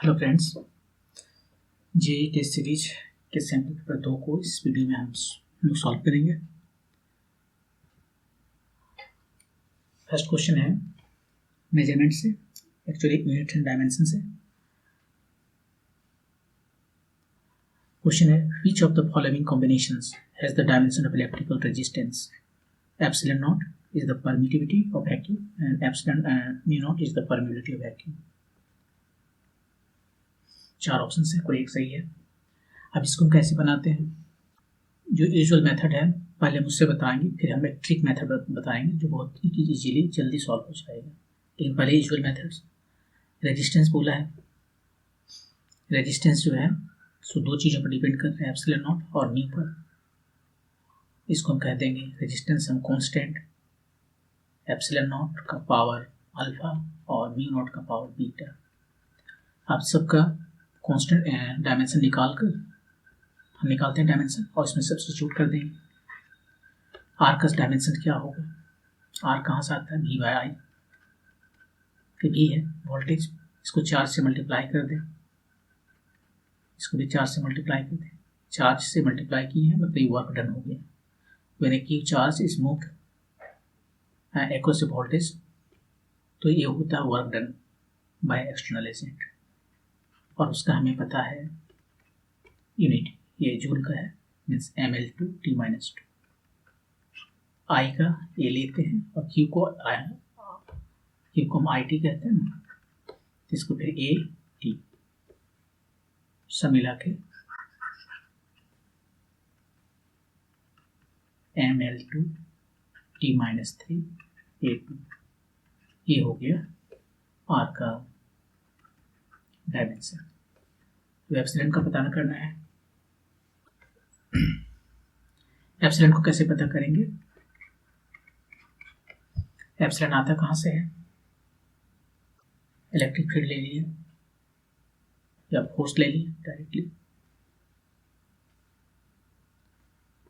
Hello friends, JEE test series के sample paper 2 को इस वीडियो में हम लोग सॉल्व करेंगे। फर्स्ट क्वेश्चन है मेजरमेंट से, एक्चुअली यूनिट एंड डायमेंशन से। क्वेश्चन है which of the following combinations has the dimension of electrical resistance? Epsilon naught is the permittivity of vacuum and epsilon mu naught is the permittivity of vacuum. चार option है, कोई एक सही है। अब इसको हम कैसे बनाते हैं? जो यूजुअल मेथड है पहले मुझसे बताएंगे, फिर हम एक ट्रिक मेथड बताएंगे जो बहुत इजीली जल्दी सॉल्व हो जाएगा। लेकिन पहले यूजुअल मेथड्स। रेजिस्टेंस बोला है, रेजिस्टेंस जो है सो दो चीज़ों पर डिपेंड करते हैं, एप्सिलॉन नॉट और न्यू पर। इसको हम कह देंगे रेजिस्टेंस हम कांस्टेंट, एप्सिलॉन नॉट का पावर अल्फा और म्यू नॉट का पावर बीटा। आप सबका कांस्टेंट डायमेंशन निकाल कर हम निकालते हैं डायमेंशन और इसमें सब्स्टिट्यूट कर देंगे। आर का डायमेंशन क्या होगा? आर कहाँ से आता है? V by I. वी है वोल्टेज, इसको चार्ज से मल्टीप्लाई कर दें, इसको भी चार्ज से मल्टीप्लाई कर दें। चार्ज से मल्टीप्लाई की है मतलब ये वर्क डन हो गया। When A Q charge is moved across the voltage, तो ये होता है work done by external agent, और उसका हमें पता है यूनिट, ये जूल का है, मीन्स mL/T-2। आई का ये लेते हैं और क्यू को हम आई टी कहते हैं ना, तो इसको फिर ए टी सब मिला के mL/T-3 A2, ये हो गया आर का डायमेंशन। एप्सिलॉन का पता करना है। एप्सिलॉन को कैसे पता करेंगे? एप्सिलॉन आता कहाँ से है? इलेक्ट्रिक फील्ड ले लिए या फोर्स ले लिए डायरेक्टली।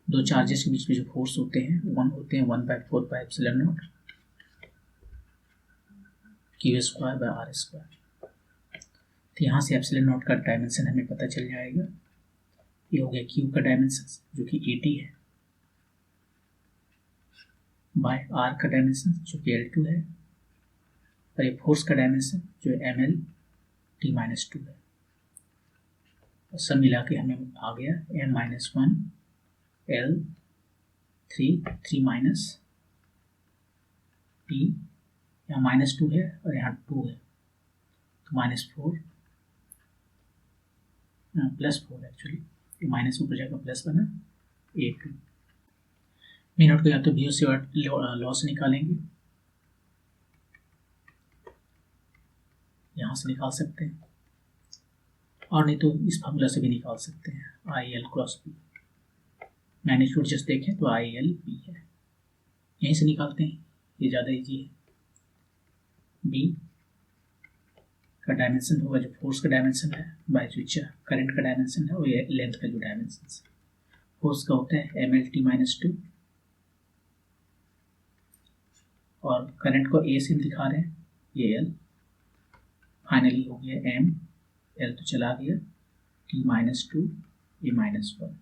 दो चार्जेस के बीच में जो फोर्स होते हैं वन होते हैं 1/4 पाई एप्सिलॉन नॉट Q²/R²। तो यहाँ से एप्सिलॉन नॉट का डायमेंशन हमें पता चल जाएगा। ये हो गया क्यू का डायमेंशन जो कि 80 है, बाय आर का डायमेंशन जो कि L2 है, और ये फोर्स का डायमेंशन जो mL/T-2 है। और सब मिला के हमें आ गया m-1 L3 T, यहाँ -2 है और यहाँ 2 है, तो -4 +4 एक्चुअली, ये माइनस ऊपर जाकर प्लस बना A2। म्यू नॉट को या तो वी से लॉस निकालेंगे, यहाँ से निकाल सकते हैं, और नहीं तो इस फार्मूला से भी निकाल सकते हैं, IL×B। मैग्नीट्यूड जस्ट देखें तो IL/B है, यहीं से निकालते हैं, ये ज़्यादा इजी है। B का डायमेंशन होगा जो फोर्स का डायमेंशन है, बाय जो करंट का डायमेंशन है, और ये लेंथ का जो डायमेंशन है। फोर्स का होता है mL/T-2, और करंट को A से दिखा रहे हैं, ये L। फाइनली हो गया m, L तो चला गया, T-2 ये -1।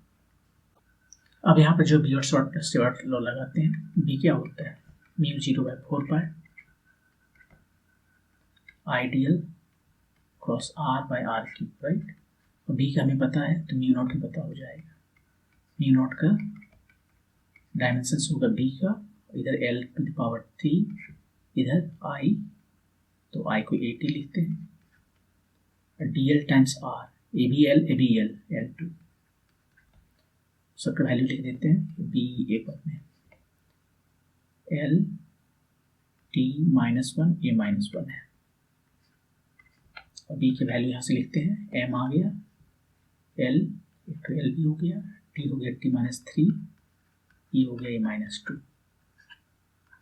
अब यहाँ पर जो बी और शॉर्ट लॉ लगाते हैं, बी क्या होता है? μ0/4 पाई आइडियल क्रॉस R/R3, राइट। और बी का हमें पता है तो म्यू नॉट ही पता हो जाएगा। म्यू नॉट का डायमेंशन होगा बी का, इधर L⁻3, इधर I, तो I को 80 लिखते हैं, DL times R, ABL ABL L2, सबका वैल्यू लिख देते हैं बी ए पर में, L/T-1 A-1 है, और बी की वैल्यू यहाँ से लिखते हैं, m आ गया, L एक तो L भी हो गया, T हो गया T-3, E हो गया A-2,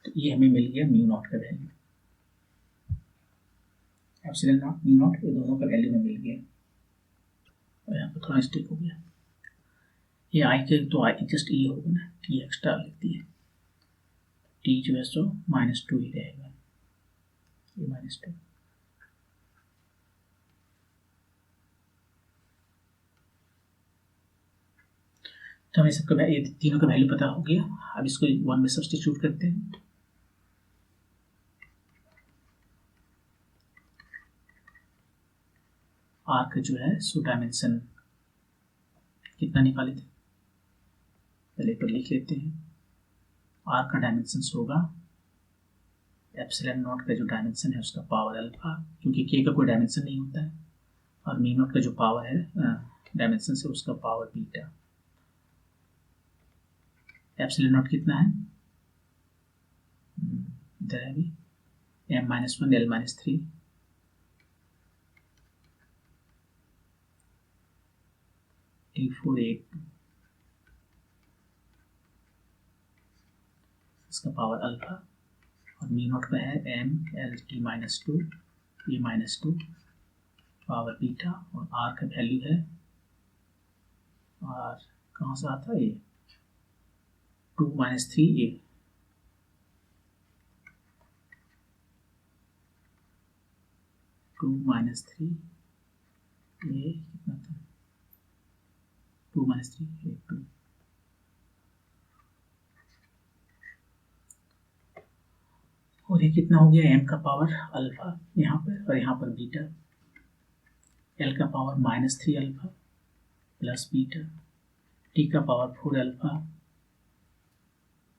तो ये हमें मिल गया म्यू नॉट का value. Epsilon not mu naught ये दोनों का वैल्यू में मिल गया, और यहाँ पर थोड़ा मिस्टेक हो गया, ये आई के तो आई जस्ट ई होगा ना, टी एक्स्ट्रा लिखती है, टी जो है सो -2 ही रहेगा, ये -2। तो हमें सबका ये तीनों का वैल्यू पता हो गया। अब इसको 1 में सब्स्टिट्यूट करते हैं। आर का जो है सो डायमेंशन कितना निकाले थे, पहले पर लिख लेते हैं। आर का डायमेंशन होगा एप्सिलॉन नॉट का जो डायमेंशन है उसका पावर अल्फा, क्योंकि के का कोई डायमेंशन नहीं होता है, और मी नॉट का जो पावर है डायमेंशन से उसका पावर बीटा। एप्सिलॉन नॉट कितना है, इधर है अभी m-1 l-3 T482, इसका पावर अल्फा, और मी नॉट का है m-l-t-2 a-2 पावर बीटा, और r का वैल्यू है, r कहाँ से आता है, 2-3a, कितना था, 2-3 और ये कितना हो गया, m का पावर अल्फा यहाँ पर, और यहाँ पर बीटा, l का power -3 alpha plus beta, t का पावर 4 अल्फा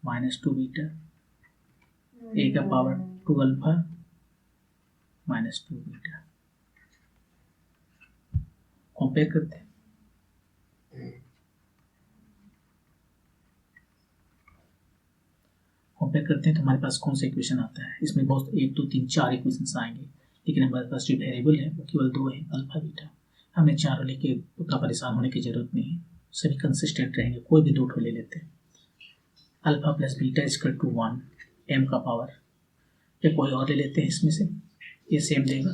-2 बीटा, a का पावर 2 अल्फा -2 बीटा। कंपेयर करते हैं। कंपेयर करते हैं तो हमारे पास कौन सा इक्वेशन आता है, इसमें बहुत 1 2 3 4 इक्वेशंस आएंगे, लेकिन हमारे पास जो वेरिएबल है वो केवल 2 है, अल्फा बीटा। हमें चारों लेके उतना परेशान होने की जरूरत नहीं है, सभी कंसिस्टेंट रहेंगे, कोई भी 2 ठो ले लेते हैं। Alpha plus beta equal to 1 m का पावर, या कोई और ले लेते हैं इसमें से, ये सेम देगा,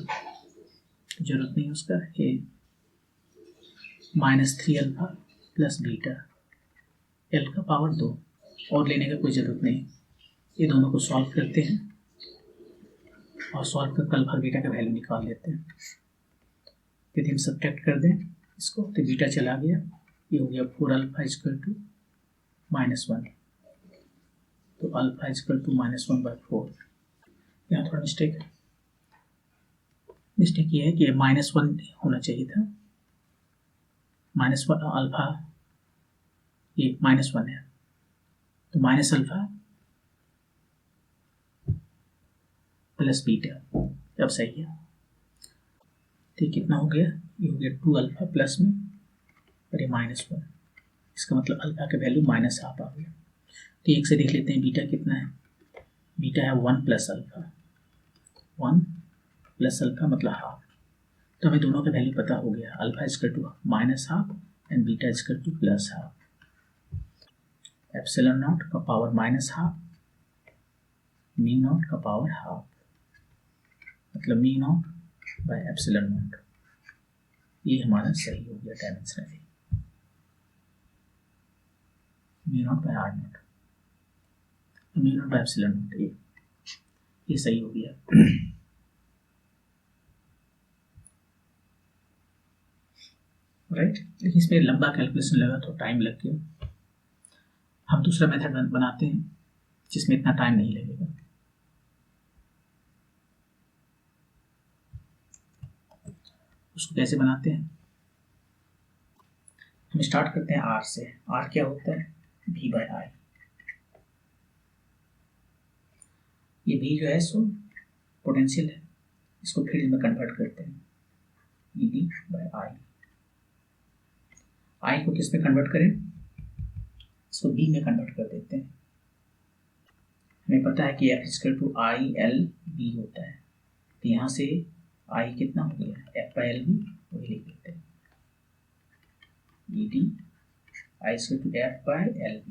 जरूरत नहीं है उसका। ये -3 अल्फा प्लस बीटा, l का पावर 2, और लेने का कोई ज़रूरत नहीं। ये दोनों को सॉल्व करते हैं और सॉल्व कर अल्फा बीटा का वैल्यू निकाल लेते हैं। यदि हम सब्ट्रैक्ट कर दें इसको तो बीटा चला गया, ये हो गया 4 अल्फा इक्वल टू -1, तो अल्फा इक्वल टू -1/4। यहाँ थोड़ा मिस्टेक है, मिस्टेक ये है कि -1 होना चाहिए था, -1 अल्फा, ये -1 है तो माइनस अल्फा प्लस बीटा, अब सही है। तो कितना हो गया, ये हो गया 2 अल्फा प्लस में और ये -1, इसका मतलब अल्फा का वैल्यू -1/2 आ गया। तो एक से देख लेते हैं बीटा कितना है, बीटा है 1 प्लस अल्फा, 1 प्लस अल्फा मतलब हाफ। तो हमें दोनों का वैल्यू पता हो गया, alpha equal to -1/2 and beta equal to +1/2। Epsilon naught का पावर -1/2, मी नॉट का पावर 1/2, मतलब mu naught by epsilon naught. ये हमारा सही हो गया dimensionally, mu naught by R naught, mu naught by epsilon naught, ये सही हो गया। राइट, लेकिन इसमें लंबा कैलकुलेशन लगा तो टाइम लग गया। हम दूसरा मेथड बनाते हैं जिसमें इतना टाइम नहीं लगेगा। उसको कैसे बनाते हैं, हम स्टार्ट करते हैं आर से। आर क्या होता है, v/i। ये v जो है सो पोटेंशियल है, इसको फील्ड में कन्वर्ट करते हैं, Eb/i। i को किस में कन्वर्ट करें, इसको b में कन्वर्ट कर देते हैं। हमें पता है कि F=ILB होता है, तो यहाँ से i कितना हो गया, F/LB, वही लिख देते हैं, ED I/F/LB।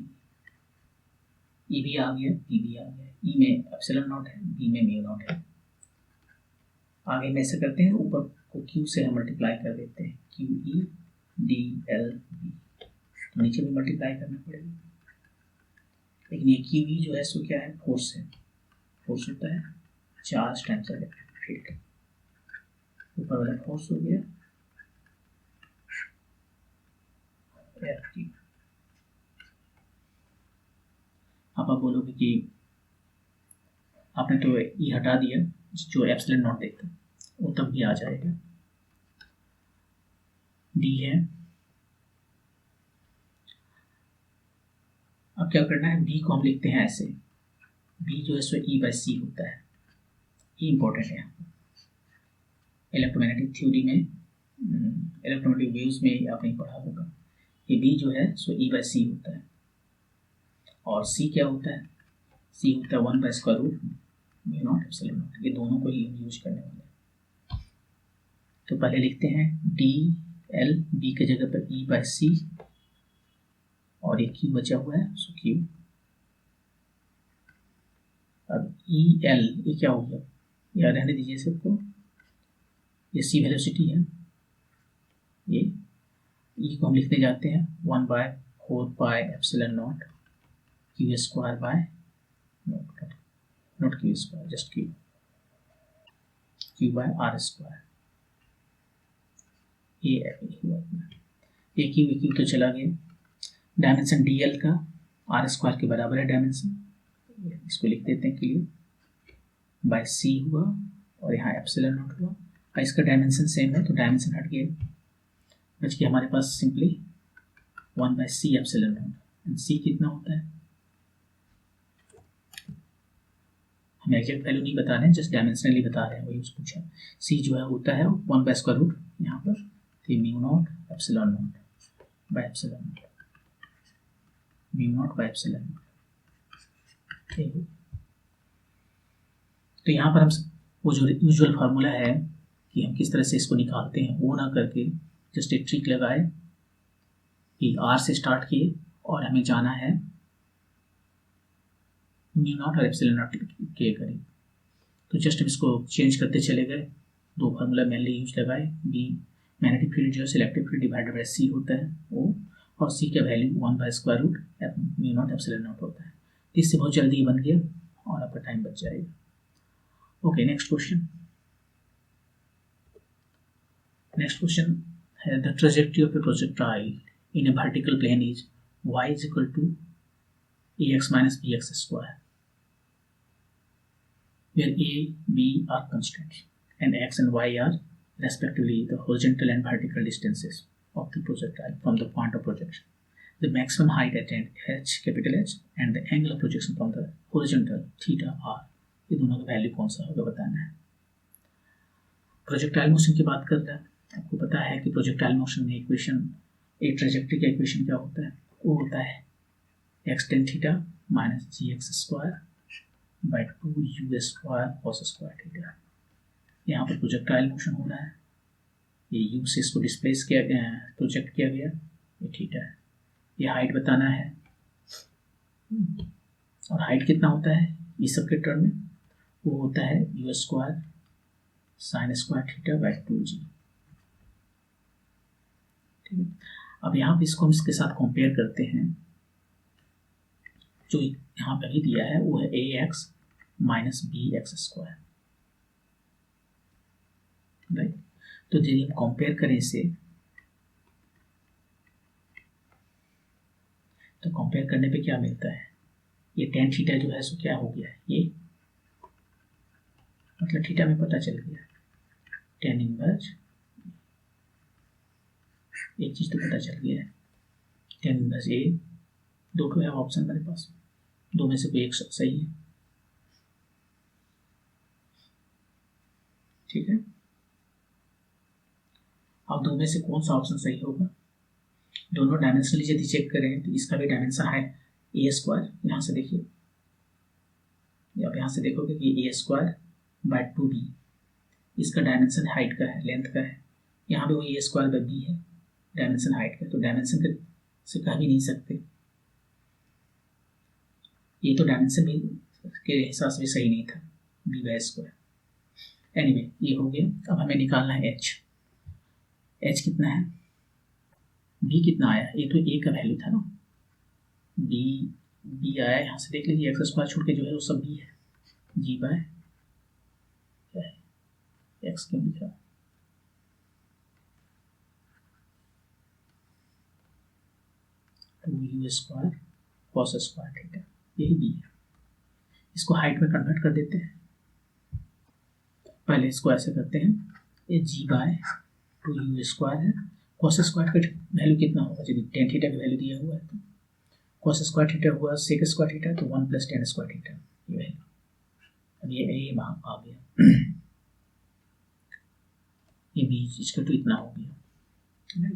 EB आ गया, EB आ गया, E में एप्सिलॉन नॉट है, B में म्यू नॉट है। आगे में ऐसे करते हैं, ऊपर को Q से हम मल्टीप्लाई कर देते हैं, QEDLB, तो नीचे भी मल्टीप्लाई करना पड़ेगा। लेकिन ये QE जो है सो क्या है, फोर्स है, फोर्स होता है चार्ज टाइम्स इलेक्ट्रिक फील्ड, ऊपर वाला फोर्स हो गया FT, आप बोलोगे कि आपने तो ई हटा दिया, जो एप्सिलॉन नॉट देता वो तब भी आ जाएगा। डी है, अब क्या करना है, बी को हम लिखते हैं ऐसे, बी जो है सो ई बाई सी होता है। ये इंपॉर्टेंट है इलेक्ट्रोमैग्नेटिक थ्योरी में, इलेक्ट्रोमैग्नेटिक वेव्स में आपने पढ़ा होगा। ये बी जो है सो ई बाई सी होता है, और सी क्या होता है, सी होता है 1 by square root mu naught epsilon naught. ये दोनों को ही हम यूज करने वाले हैं। तो पहले लिखते हैं डी एल, बी के जगह पर ई बाई सी, और एक क्यू बचा हुआ है सो क्यू। अब ई एल ये क्या हो गया, या रहने दीजिए सबको, ये सी वेलोसिटी है, ये ई को हम लिखते जाते हैं 1 by 4 pi epsilon naught Q square by naught Q square, just Q by are square. ये हुआ अपना, एक क्यू तो चला गया। डायमेंशन डी एल का आर स्क्वायर के बराबर है डायमेंशन, इसको लिख देते हैं क्लियर, बाय सी हुआ, और यहाँ एप्सिलॉन नॉट हुआ, और इसका डायमेंशन सेम है तो डायमेंशन हट गया, बच गया हमारे पास simply 1 by C epsilon naught. And C कितना होता है, हम एग्जैक्ट वैल्यू नहीं बता रहे हैं, जस्ट डायमेंशनली बता रहे हैं, वही उसको पूछा। सी जो है होता है 1 बाय स्क्वायर रूट यहाँ पर mu naught epsilon not by epsilon not, mu naught by epsilon not. ठीक है, तो यहाँ पर हम वो जो यूजुअल फार्मूला है कि हम किस तरह से इसको निकालते हैं वो ना करके जस्ट एक ट्रिक लगाए कि आर से स्टार्ट किए और हमें जाना है म्यू नॉट और एप्सिलॉन नॉट के करीब, तो जस्ट हम इसको चेंज करते चले गए। दो फार्मूला मेनली यूज लगाए, बी मैग्नेटिक फील्ड जो है selective field divided by C होता है वो, और सी का value 1 by square root mu naught epsilon naught होता है। इससे बहुत जल्दी बन गया और आपका टाइम बच जाएगा। ओके, नेक्स्ट क्वेश्चन है the trajectory of a projectile in a vertical plane is y is equal to ax minus bx square, where a, b are constants and x and y are respectively the horizontal and vertical distances of the projectile from the point of projection. The maximum height at h, capital H, and the angle of projection from the horizontal theta r. ये दोनों का value कौन सा होगा बताना है। Projectile motion की बात कर रहा है, आपको पता है कि प्रोजेक्टाइल मोशन में इक्वेशन, एक ट्रेजेक्टरी का इक्वेशन क्या होता है, वो होता है X tan theta minus G X square by 2 U square cos square theta. यहाँ पर प्रोजेक्टाइल मोशन हो रहा है, ये यू से इसको डिस्प्लेस किया गया, प्रोजेक्ट किया गया, ये थीटा है, ये हाइट बताना है, और हाइट कितना होता है ये सब के टर्म में, वो होता है you square sine square theta by 2g। ठीक है, अब यहाँ पे इसको हम इसके साथ कंपेयर करते हैं, जो यहाँ पे भी दिया है वो है a x minus b x square, right. तो यदि हम कंपेयर करें इसे, तो कंपेयर करने पे क्या मिलता है, ये टेन थीटा जो है सो क्या हो गया है, ये मतलब थीटा में पता चल गया टेन इनवर्स, एक चीज तो पता चल गया है टेन इनवर्स ए, दो तो है ऑप्शन मेरे पास, दो में से कोई एक सही है। ठीक है, अब दो में से कौन सा ऑप्शन सही होगा, दोनों डायमेंशनली यदि चेक करें तो इसका भी डायमेंशन है ए स्क्वायर, यहाँ से देखिए, आप यहाँ से देखोगे कि ए स्क्वायर बाय 2b, इसका डायमेंशन हाइट का है, लेंथ का है, यहाँ पे वो ए स्क्वायर बाय बी है डायमेंशन हाइट का, तो डायमेंशन से कह भी नहीं सकते, ये तो डायमेंशन भी के हिसाब से भी सही नहीं था, बी बाय स्क्वायर। एनीवे ये हो गया, अब हमें निकालना है एच। एच कितना है, बी कितना आया, ये तो ए का वैल्यू था ना, बी आया, यहाँ से देख लीजिए एक्स स्क्वायर छोड़ के जो है वो सब बी है, जी बाय क्या है, एक्स क्यों लिखा, two U square cos square theta. यही बी है। इसको हाइट में कन्वर्ट कर देते हैं। पहले इसको ऐसे करते हैं, ये जी बाय 2u² है। कॉस स्क्वायर का वैल्यू कितना होगा, यदि टेन थीटा की वैल्यू दिया हुआ है तो कॉस स्क्वायर थीटा हुआ सेक स्क्वायर थीटा, तो 1 + tan स्क्वायर थीटा ये वैल्यू। अब ये वहाँ आ गया, ये बी इसका तो इतना हो गया।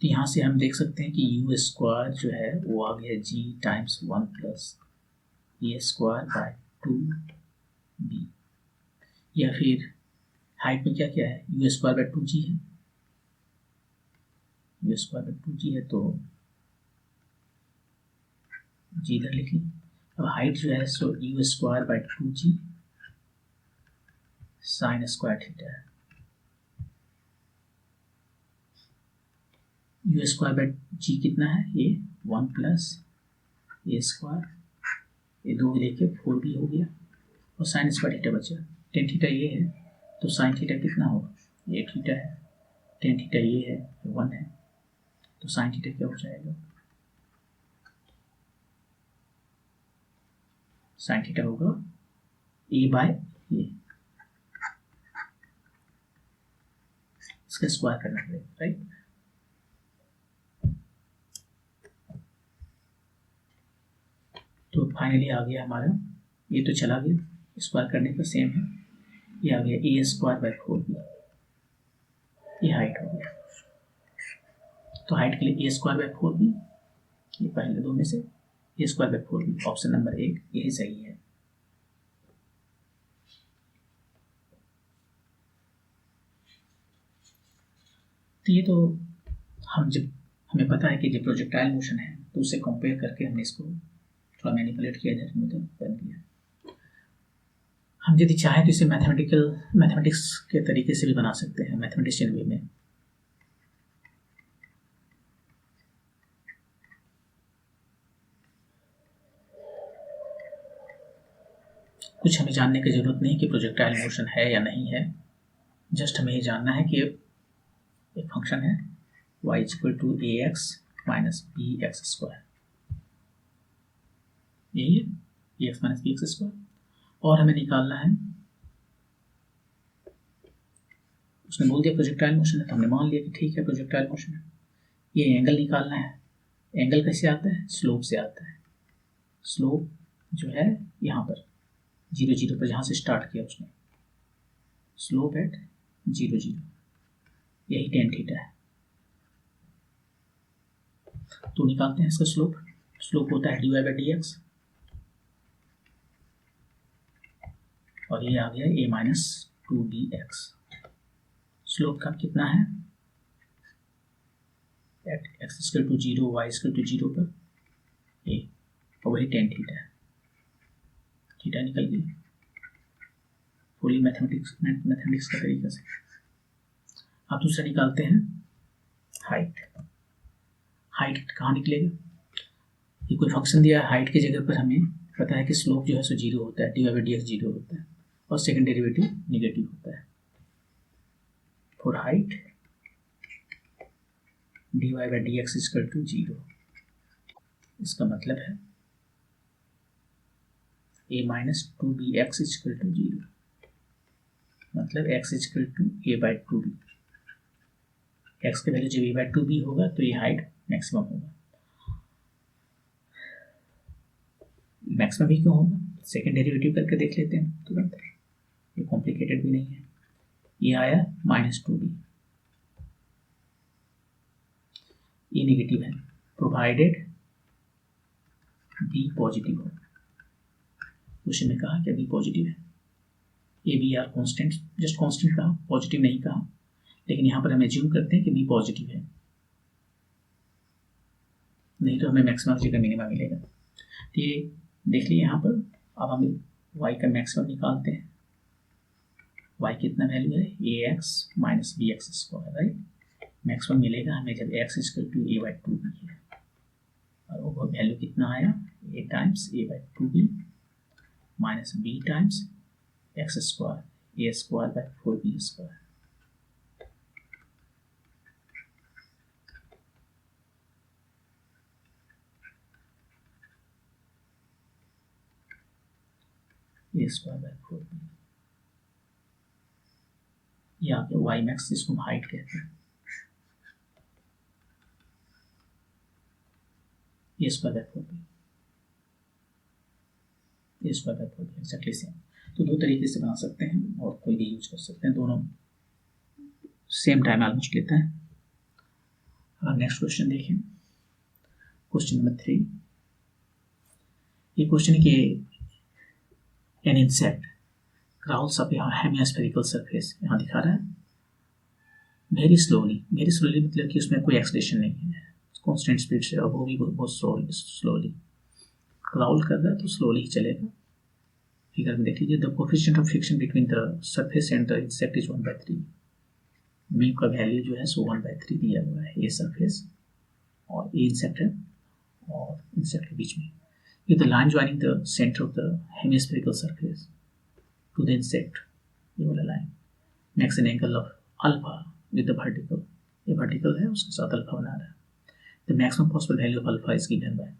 तो यहाँ से हम देख सकते हैं कि u² जो है वो आ गया g times 1 + a² bye 2b, या फिर हाइट में क्या क्या है, u² बाय 2g है, u² बाय 2g है तो g इधर लिख ली। अब हाइट जो है सो u² by 2g sine square theta है। u² बाय g कितना है, ये 1 + a², ये 2 लेके 4b हो गया, और साइन स्क्वायर थीटा बचा। टेन थीटा ये है तो साइन थीटा कितना होगा, ये थीटा है, टेन थीटा ये है 1 है, तो साइन थीटा क्या हो जाएगा, साइन थीटा होगा ए बाय ए, इसका स्क्वायर करना पड़ेगा, राइट। तो फाइनली आ गया हमारा, ये तो चला गया, स्क्वायर करने का सेम है, ये आ गया a² बाय 4b, ये हाइट हो गया। तो हाइट के लिए a² बाय 4b, ये पहले दो में से a² bye 4b, option number 1 यही सही है। तो ये तो हमें पता है कि जो प्रोजेक्टाइल मोशन है तो उससे कंपेयर करके हमने इसको थोड़ा मैनिपुलेट किया जाए, मतलब बन गया। हम यदि चाहें तो इसे मैथमेटिक्स के तरीके से भी बना सकते हैं, मैथमेटिशियन वे में। कुछ हमें जानने की जरूरत नहीं कि प्रोजेक्टाइल मोशन है या नहीं है, जस्ट हमें ये जानना है कि एक फंक्शन है y = ax - bx², यही है ax - bx², और हमें निकालना है, उसने बोल दिया प्रोजेक्टाइल मोशन है तो हमने मान लिया कि ठीक है प्रोजेक्टाइल मोशन है। ये एंगल निकालना है, एंगल कैसे आता है, स्लोप से आता है। स्लोप जो है यहाँ पर 0 0 पर जहाँ से स्टार्ट किया उसने, स्लोप एट 0 0, यही टेन थीटा है। तो निकालते हैं इसका स्लोप, स्लोप होता है dy/dx, और ये आ गया a - 2bx। स्लोप का कितना है, एट x = 0 y = 0 पर a, और वही टेन थीटा है, थीटा निकल गई फुली मैथमेटिक्स का तरीका से। अब दूसरा निकालते हैं हाइट। हाइट कहाँ निकलेगा, ये कोई फंक्शन दिया है, हाइट की जगह पर हमें पता है कि स्लोप जो है सो 0 होता है, dy/dx 0 होता है, और सेकंड डेरिवेटिव नेगेटिव होता है। फॉर हाइट dy/dx = 0, इसका मतलब है a - 2bx = 0, मतलब x = a/2b। x की वैल्यू जब a/2b होगा तो ये हाइट मैक्सिमम होगा। मैक्सिमम भी क्यों होगा, सेकंड डेरिवेटिव करके देख लेते हैं तुरंत, ये कॉम्प्लिकेटेड भी नहीं है। ये आया -2b, ये नेगेटिव है, प्रोवाइडेड b पॉजिटिव हो। क्वेश्चन में कहा कि b पॉजिटिव है, A B are constant, just constant कहा, पॉजिटिव नहीं कहा, लेकिन यहाँ पर हम एज्यूम करते हैं कि b पॉजिटिव है, नहीं तो हमें मैक्सिमम जगह मिनिमम मिलेगा। तो ये देख लिए यहाँ पर। अब हम y का मैक्सिमम निकालते हैं, y कितना वैल्यू है, ax - bx², राइट। मैक्सिमम मिलेगा हमें जब x = a/2b है, और वो वैल्यू कितना आया, a times a/2b minus b times x², a²/4b²। A square by 4b, ये आ गया वाई मैक्स, जिसको हम हाइट कहते हैं, a square by 4b, a square by 4b exactly same. तो दो तरीके से बना सकते हैं और कोई भी यूज कर सकते हैं, दोनों सेम टाइम ऑलमोस्ट लेता है। अब नेक्स्ट क्वेश्चन देखें, क्वेश्चन नंबर 3। ये क्वेश्चन है कि an insect crawls up a hemispherical surface, यहाँ दिखा रहा है वेरी स्लोली मतलब कि उसमें कोई एक्सलेशन नहीं है, कांस्टेंट स्पीड से, और वो भी बहुत स्लोली क्राउल कर रहा है, तो स्लोली ही चलेगा। फिगर में देख लीजिए, the coefficient of friction between the surface and the insect is 1/3। Mu का वैल्यू जो है सो 1/3 दिया हुआ है, ये सरफेस और ये इंसेक्ट है, और इंसेक्ट के बीच में ये the line joining the centre of the hemispherical surface to the insect, ये वाला line makes an angle of alpha with the vertical, ये वर्टिकल है उसके साथ अल्फा बना रहा है। The maximum possible value of alpha is given by,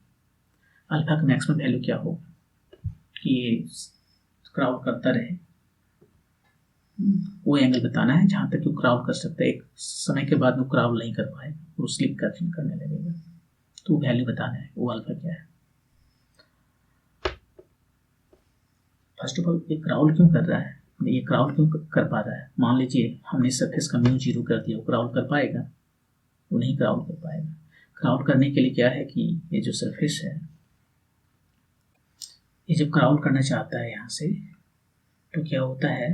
alpha का मैक्सिमम वैल्यू क्या होगा कि ये क्राउल करता रहे, वो एंगल बताना है जहां तक वो क्राउल कर सकता है, एक समय के बाद वो क्राउल नहीं कर पाएगा, वो स्लिप करने लगेगा, तो वैल्यू बताना है वो अल्फा क्या है। फर्स्ट ऑफ ऑल ये क्राउल क्यों कर रहा है, ये क्राउल क्यों कर पा रहा है, मान लीजिए हमने सरफेस का म्यू 0 कर दिया, वो क्राउल कर पाएगा, वो नहीं क्राउल कर पाएगा। क्राउल करने के लिए क्या है कि ये जो सरफेस है, ये जब क्राउल करना चाहता है यहाँ से, तो क्या होता है,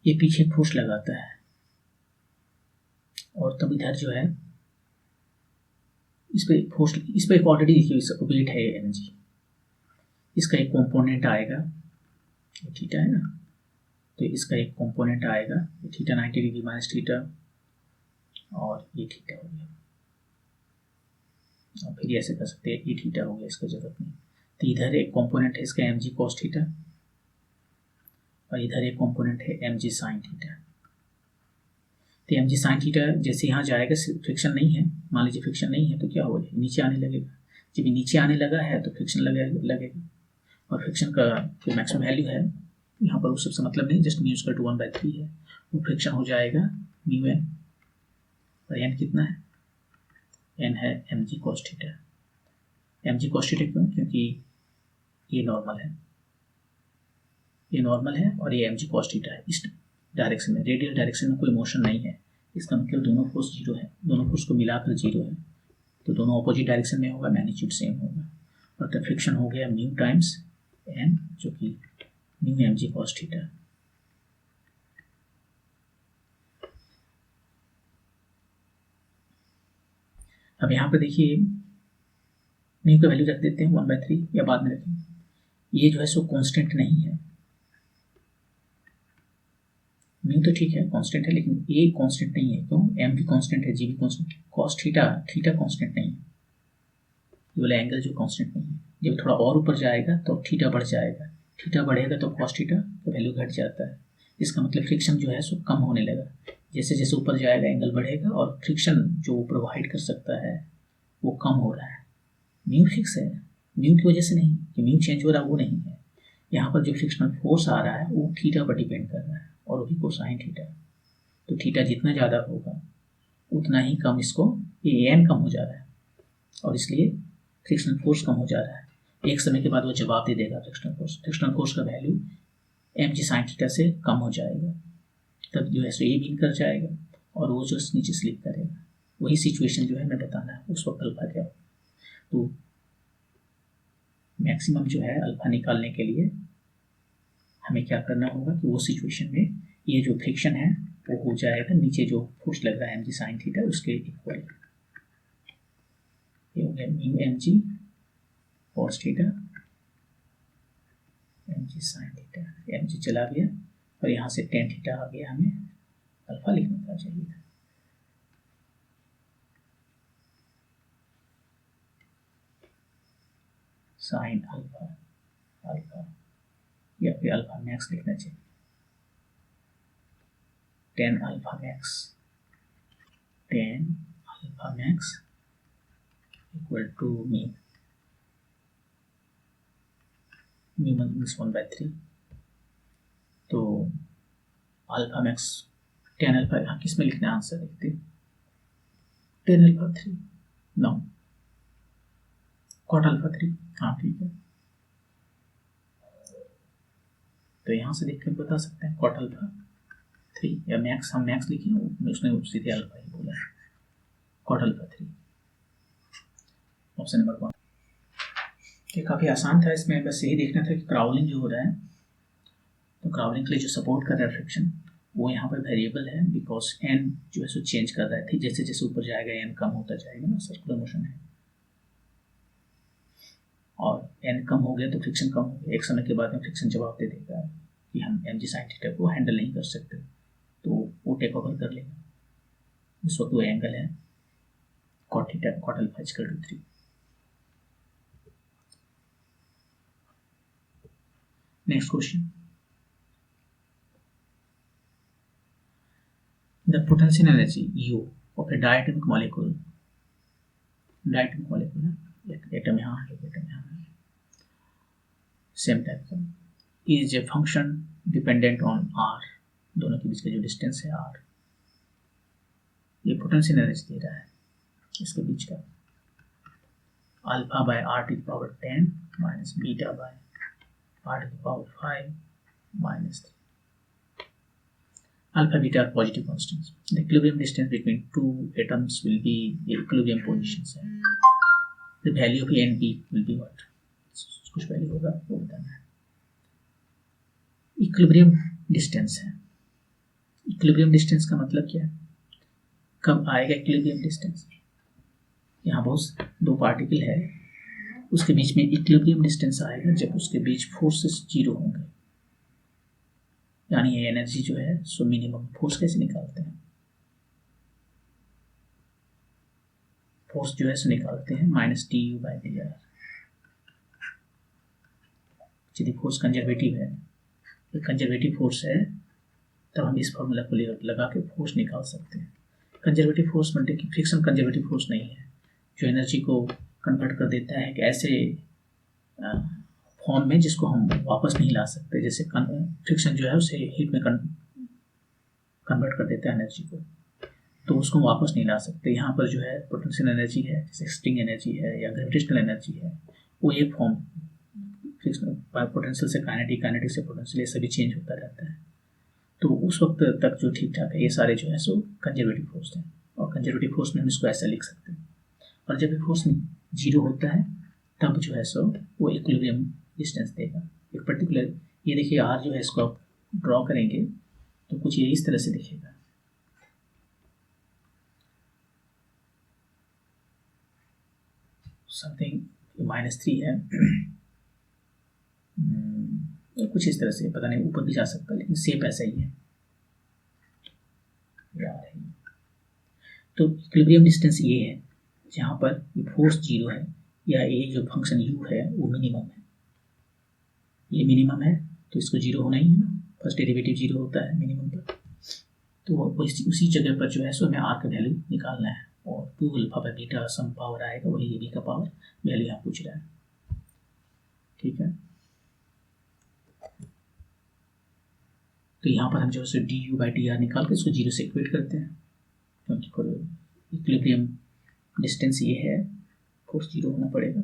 ये पीछे फोर्स लगाता है, और तब इधर जो है इस पे फोर्स, इस पे ऑलरेडी देखिए वेट है mg, इसका एक कंपोनेंट आएगा, ये थीटा है ना, तो इसका एक कंपोनेंट आएगा, ये थीटा 90 डिग्री माइनस थीटा, और ये थीटा हो गया, और फिर ऐसे कर सकते हैं, ये थीटा हो गया, इसका जरूरत नहीं। तो इधर एक कंपोनेंट है इसका mg cos थीटा, और इधर एक कंपोनेंट है mg sin थीटा। तो mg sin थीटा जैसे यहाँ जाएगा, फ्रिक्शन नहीं है, मान लीजिए फ्रिक्शन नहीं है, तो क्या होगा, नीचे आने लगेगा, जब ये नीचे आने लगा है तो फ्रिक्शन लगेगा, और फ्रिक्शन का जो मैक्सिमम वैल्यू है यहाँ पर उस सबसे मतलब नहीं, जस्ट म्यू इक्वल टू 1/3 है, वो फ्रिक्शन हो जाएगा म्यू एन, और एन कितना है, एन है mg cos theta. mg cos theta क्यों, क्योंकि ये नॉर्मल है, ये नॉर्मल है, और ये mg cos थीटा है, इस डायरेक्शन में, रेडियल डायरेक्शन में कोई मोशन नहीं है, इसका मतलब दोनों फोर्स 0 है, दोनों फोर्स को मिलाकर 0 है, तो दोनों अपोजिट डायरेक्शन में होगा, मैग्नीट्यूड सेम होगा, और तब फ्रिक्शन हो गया म्यू टाइम्स एन, जो कि म्यू mg cos थीटा। अब यहाँ पर देखिए म्यू का वैल्यू रख देते हैं 1/3, या बाद में रखेंगे, ये जो है सो कांस्टेंट नहीं है, म्यू तो ठीक है कांस्टेंट है, लेकिन ए कांस्टेंट नहीं है, क्यों, एम भी कांस्टेंट है, जी भी कांस्टेंट, कॉस थीटा कांस्टेंट नहीं है, ये वाला एंगल जो कांस्टेंट नहीं है, जब थोड़ा और ऊपर जाएगा तो थीटा बढ़ जाएगा, थीटा बढ़ेगा तो कॉस थीटा का वैल्यू घट जाता है, इसका मतलब फ्रिक्शन जो है सो कम होने लगा, जैसे जैसे ऊपर जाएगा एंगल बढ़ेगा, और फ्रिक्शन जो प्रोवाइड कर सकता है वो कम हो रहा है। म्यू फिक्स है, म्यू की वजह से नहीं कि म्यू चेंज हो रहा है, वो नहीं है, यहाँ पर जो फ्रिक्शनल फोर्स आ रहा है वो थीटा पर डिपेंड कर रहा है, और वही कोसाइन थीटा, तो थीटा जितना ज़्यादा होगा उतना ही कम इसको, ये एन कम हो जा रहा है, और इसलिए फ्रिक्शनल फोर्स कम हो जा रहा है, एक समय के बाद वो जवाब दे देगा, फ्रिक्शनल फोर्स का वैल्यू mg sin थीटा से कम हो जाएगा, तब जो है सो ये भी कर जाएगा, और वो जो नीचे स्लिप करेगा, वही सिचुएशन जो है हमें बताना है उस वक्त अल्फा क्या हो। तो मैक्सिमम जो है अल्फा निकालने के लिए हमें क्या करना होगा कि वो सिचुएशन में ये जो फ्रिक्शन है वो हो जाएगा, नीचे जो फोर्स लग रहा है mg sin थीटा उसके इक्वल, ये हो गया mu mg cos theta, mg sin theta, mg चला गया, और यहाँ से tan थीटा आ गया, हमें अल्फा लिखना था चाहिए था। साइन अल्फा या फिर अल्फा मैक्स लिखना चाहिए, tan alpha max equal to mu, mu minus 1/3, तो अल्फा मैक्स टेन अल्फा, यहाँ किस में लिखना है आंसर देखते, tan alpha 3, no cot alpha 3, हाँ ठीक है। तो यहाँ से देख कर बता सकते हैं कॉट अल्फा 3 या मैक्स, हम मैक्स लिखे, उसने सीधे अल्फा ही बोला है, कॉट अल्फा 3, ऑप्शन नंबर 1। ये काफ़ी आसान था, इसमें बस यही देखना था कि क्राउलिंग जो हो रहा है, तो क्राउलिंग के लिए जो सपोर्ट कर रहा है फ्रिक्शन, वो यहाँ पर वेरिएबल है, बिकॉज एन जो है सो चेंज कर रहा है, जैसे जैसे ऊपर जाएगा एन कम होता जाएगा ना, सर्कुलर मोशन है, और एन कम हो गया तो फ्रिक्शन कम हो गया, एक समय के बाद में फ्रिक्शन जवाब दे देगा कि हम एम जी साइन थीटा को हैंडल नहीं कर सकते, तो वो टेक ओवर कर लेगा, उस वक्त वो एंगल है cot theta cot alpha equal to 3। Next question, the potential energy U of a diatomic molecule है, एक एटम यहाँ है, एक एटम यहाँ है, सेम टाइप का, is a function dependent on R, दोनों के बीच का जो डिस्टेंस है R, ये पोटेंशियल एनर्जी दे रहा है इसके बीच का, alpha by R to the power 10 minus beta by R to the power 5 minus 3। Alpha, beta are positive constants. The equilibrium distance between two atoms will be the equilibrium positions. The value of A and B will be what? कुछ value होगा वो बताना है। Equilibrium distance है, equilibrium distance का मतलब क्या है, कब आएगा इक्विलिब्रियम डिस्टेंस, यहाँ बहुत दो पार्टिकल है, उसके बीच में इक्विलिब्रियम डिस्टेंस आएगा जब उसके बीच फोर्सेस जीरो होंगे, यानी ये एनर्जी जो है सो मिनिमम। फोर्स कैसे निकालते हैं, फोर्स जो है सो निकालते हैं minus T U by D are. यदि फोर्स कंजर्वेटिव है, तो कंजर्वेटिव फोर्स है, तब हम इस फॉर्मूला को लगा के फोर्स निकाल सकते हैं। कंजर्वेटिव फोर्स मतलब कि फ्रिक्शन कंजर्वेटिव फोर्स नहीं है, जो एनर्जी को कन्वर्ट कर देता है कि ऐसे फॉर्म में जिसको हम वापस नहीं ला सकते, जैसे फ्रिक्शन जो है उसे हीट में कन्वर्ट कर देता है एनर्जी को, तो उसको वापस नहीं ला सकते। यहाँ पर जो है पोटेंशियल एनर्जी है, जैसे स्ट्रिंग एनर्जी है या ग्रेविटेशनल एनर्जी है, वो एक फॉर्म पोटेंशियल से काइनेटिक, काइनेटिक से पोटेंशियल, ये सभी चेंज होता रहता है। तो उस वक्त तक जो ठीक ठाक है, ये सारे जो है सो कंजर्वेटिव फोर्स हैं, और कंजर्वेटिव फोर्स में हम इसको ऐसा लिख सकते हैं। और जब फोर्स जीरो होता है तब जो है सो वो इक्विलिब्रियम डिस्टेंस देगा एक पर्टिकुलर। ये देखिए आर जो है, इसको आप ड्रॉ करेंगे तो कुछ ये इस तरह से दिखेगा, समथिंग -3 है, कुछ इस तरह से, पता नहीं ऊपर भी जा सकता है, लेकिन शेप ऐसा ही है यार। तो इक्विलिब्रियम डिस्टेंस ये है जहाँ पर ये फोर्स जीरो है, या ये जो फंक्शन यू है वो मिनिमम है, ये मिनिमम है, तो इसको जीरो होना ही है ना, फर्स्ट डेरिवेटिव जीरो होता है मिनिमम पर, तो उसी जगह पर जो है सो हमें आर का वैल्यू निकालना है, और 2 alpha by beta some power आएगा, वही ए बी का पावर वैल्यू यहाँ पूछ रहा है, ठीक है। तो यहाँ पर हम जो है D U by D are निकाल के इसको जीरो से इक्वेट करते हैं, क्योंकि इक्विलिब्रियम डिस्टेंस ये है, फोर्स जीरो होना पड़ेगा।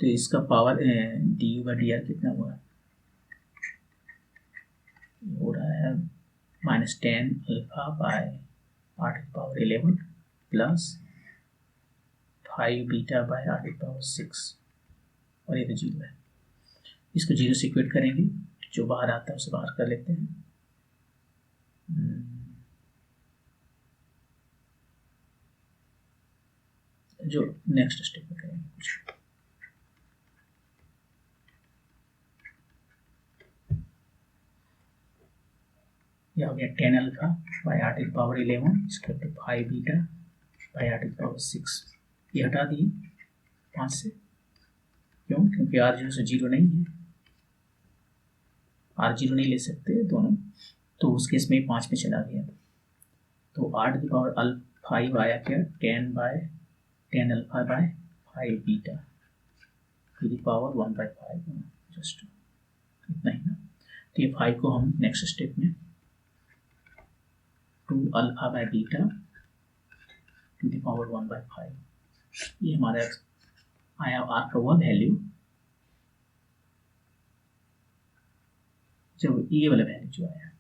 तो इसका power D U by D R कितना हुआ, हो रहा है -10 alpha by R to power 11 plus 5 beta by R to power 6, और ये तो जीरो है। इसको जीरो से इक्वेट करेंगे, जो बाहर आता है उसे बाहर कर लेते हैं। जो नेक्स्ट स्टेप में करेंगे कुछ, यह हो गया 10 alpha by R to power 11 इसके 5 beta by R to power 6, ये हटा दिए 5 से, क्यों, क्योंकि आर जो है जीरो नहीं है, आर जीरो नहीं ले सकते दोनों, तो उस केस में 5 में चला गया, तो आर टू पावर 5 आया क्या, 10 alpha by 5 beta, to the power 1/5, just इतना ही ना। तो ये 5 को हम नेक्स्ट स्टेप में 2 alpha by beta to the power 1/5, ये हमारा आया आर का वह वैल्यू जब ये वाला वैल्यू जो आया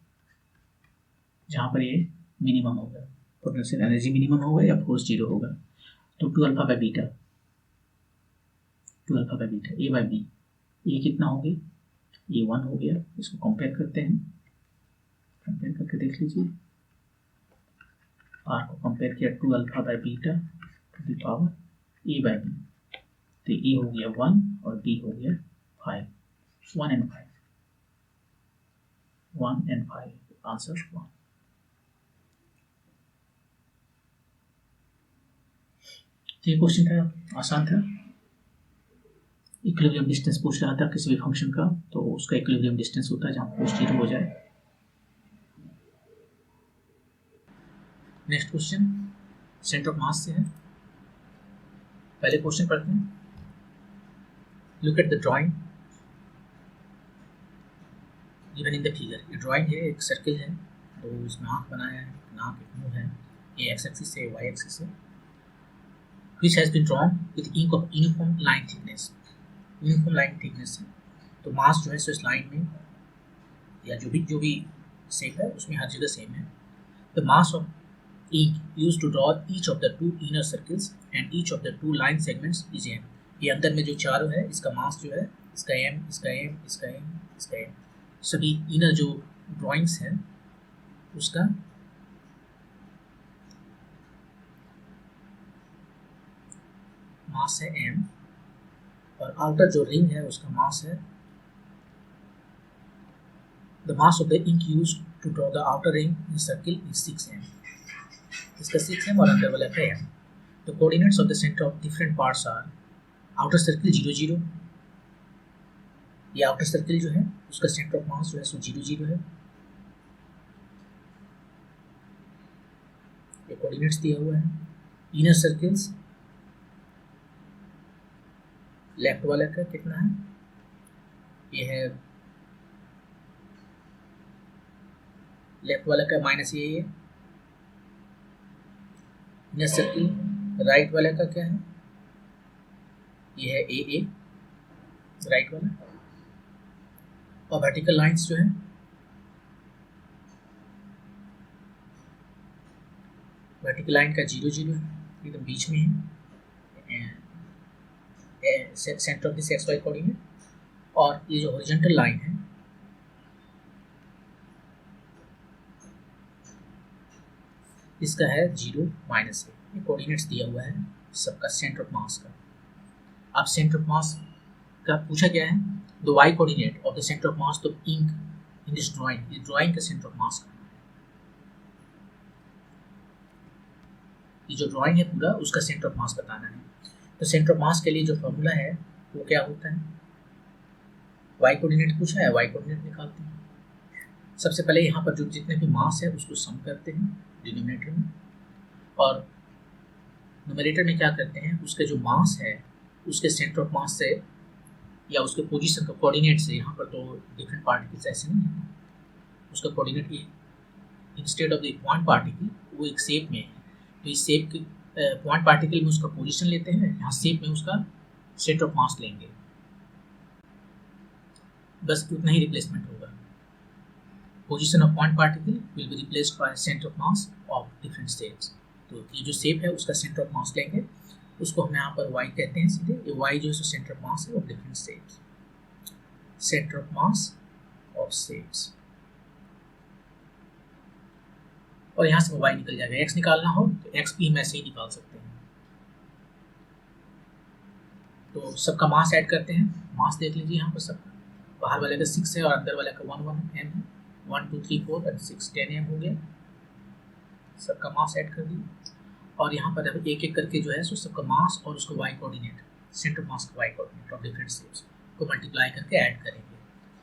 जहाँ पर ये मिनिमम होगा, पोटेंशियल एनर्जी मिनिमम होगा या फोर्स जीरो होगा। तो 2 alpha by beta A by B, ये कितना हो गया, ये 1 हो गया। इसको कंपेयर करते हैं, कंपेयर करके देख लीजिए, आर को कंपेयर किया 2 alpha by beta to the power A by B, तो ए हो गया 1 और बी हो गया 5, 1 and 5, 1 and 5, आंसर 1। तो ये क्वेश्चन था, आसान था। इक्विलिब्रियम डिस्टेंस पूछ रहा था किसी भी फंक्शन का, तो उसका इक्विलिब्रियम डिस्टेंस होता है जहाँ फोर्स जीरो हो जाए। नेक्स्ट क्वेश्चन सेंटर ऑफ मास से है। पहले क्वेश्चन पढ़ते हैं। Look at the drawing given in the figure. ये ड्राइंग है, एक सर्किल है, तो उसमें आँख बनाया है, नाक एक मुँह है, ये एक्स एक्सिस से वाई एक्सिस से, which has been drawn with ink of uniform line thickness, uniform line thickness है। तो मास जो है सो इस लाइन में या जो भी शेप है उसमें हर जगह सेम है। The mass of ink use to draw each of the 2 inner circles and each of the 2 line segments is M. ये अंदर में जो चारों है इसका मास जो है, इसका एम, इसका एम, इसका एम, इसका एम, सभी इनर जो ड्राइंग्स है उसका मास है m, और आउटर जो रिंग है उसका मास है, the mass of the ink used to draw the outer ring in circle is 6m, इसका 6m और अंदर वाला का m। The coordinates of the centre of different parts are outer circle 0 0, ये आउटर सर्किल जो है उसका सेंटर ऑफ मास जो है सो 0 0 है। ये कोऑर्डिनेट्स दिया हुआ है। इनर सर्किल्स लेफ्ट वाला का कितना है, ये है लेफ्ट वाला का माइनस ये है। इनर सर्किल राइट वाला का क्या है, ये है ए राइट वाला। और वर्टिकल लाइंस जो है वर्टिकल लाइन का 0 0 है, एकदम बीच में है centre of this X Y coordinate. और ये जो हॉरिजॉन्टल लाइन है इसका है 0 माइनस ए। ये कोऑर्डिनेट्स दिया हुआ है सबका सेंटर ऑफ मास का। अब सेंटर ऑफ मास का पूछा गया है, the Y coordinate of the centre of mass, तो इंक इन दिस ड्राइंग, इस ड्राइंग का सेंटर ऑफ मास का, ये जो ड्राइंग है पूरा उसका सेंटर ऑफ मास बताना है। तो सेंटर ऑफ मास के लिए जो फॉर्मूला है वो क्या होता है, वाई कोऑर्डिनेट पूछा है, वाई कोऑर्डिनेट निकालते हैं। सबसे पहले यहाँ पर जो जितने भी मास है उसको सम करते हैं डिनोमिनेटर में, और न्यूमरेटर में क्या करते हैं, उसके जो मास है उसके सेंटर ऑफ मास से या उसके पोजीशन का कोऑर्डिनेट से, यहाँ पर तो डिफरेंट पार्टिकल्स ऐसे नहीं है, उसका कोऑर्डिनेट ये instead of the point particle वो एक शेप में है, तो इस शेप के पॉइंट पार्टिकल में उसका पोजीशन लेते हैं, यहाँ शेप में उसका सेंटर ऑफ मास लेंगे, बस उतना ही रिप्लेसमेंट होगा। Position of point particle will be replaced by centre of mass of different shapes. तो ये जो शेप है उसका सेंटर ऑफ मास लेंगे, उसको हम यहाँ पर वाई कहते हैं सीधे। ये वाई जो है सो सेंटर ऑफ मास है of different shapes, centre of mass of shapes. और यहाँ से वाई निकल जाएगा। एक्स निकालना हो तो एक्स भी हम ऐसे ही निकाल सकते हैं। तो सबका मास ऐड करते हैं, मास देख लीजिए यहाँ पर सबका, बाहर वाले का 6 है और अंदर वाले का 1 1 m है, 1 2 3 4 और 6 10 m हो गया। सबका मास ऐड कर दिए, और यहाँ पर अब एक एक करके जो है सो सबका मास और उसका वाई कोऑर्डिनेट, सेंटर मास का Y coordinate of different shapes को मल्टीप्लाई करके ऐड करेंगे।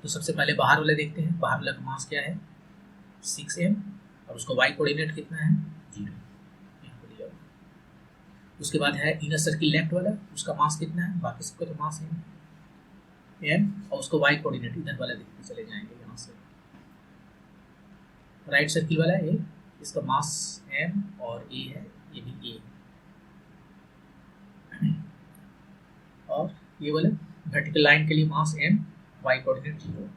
तो सबसे पहले बाहर वाले देखते हैं, बाहर वाला का मास क्या है 6m और उसका वाई कोऑर्डिनेट कितना है 0, उसके बाद है इनर सर्किल लेफ्ट वाला, उसका मास कितना है, बाकी सबका तो मास है एम और उसको वाई कोऑर्डिनेट इधर वाला देखते चले जाएंगे यहाँ से। राइट सर्किल वाला ए, इसका मास एम और ए है, ये भी ए, और ये वाला वर्टिकल लाइन के लिए mass m, y coordinate 0,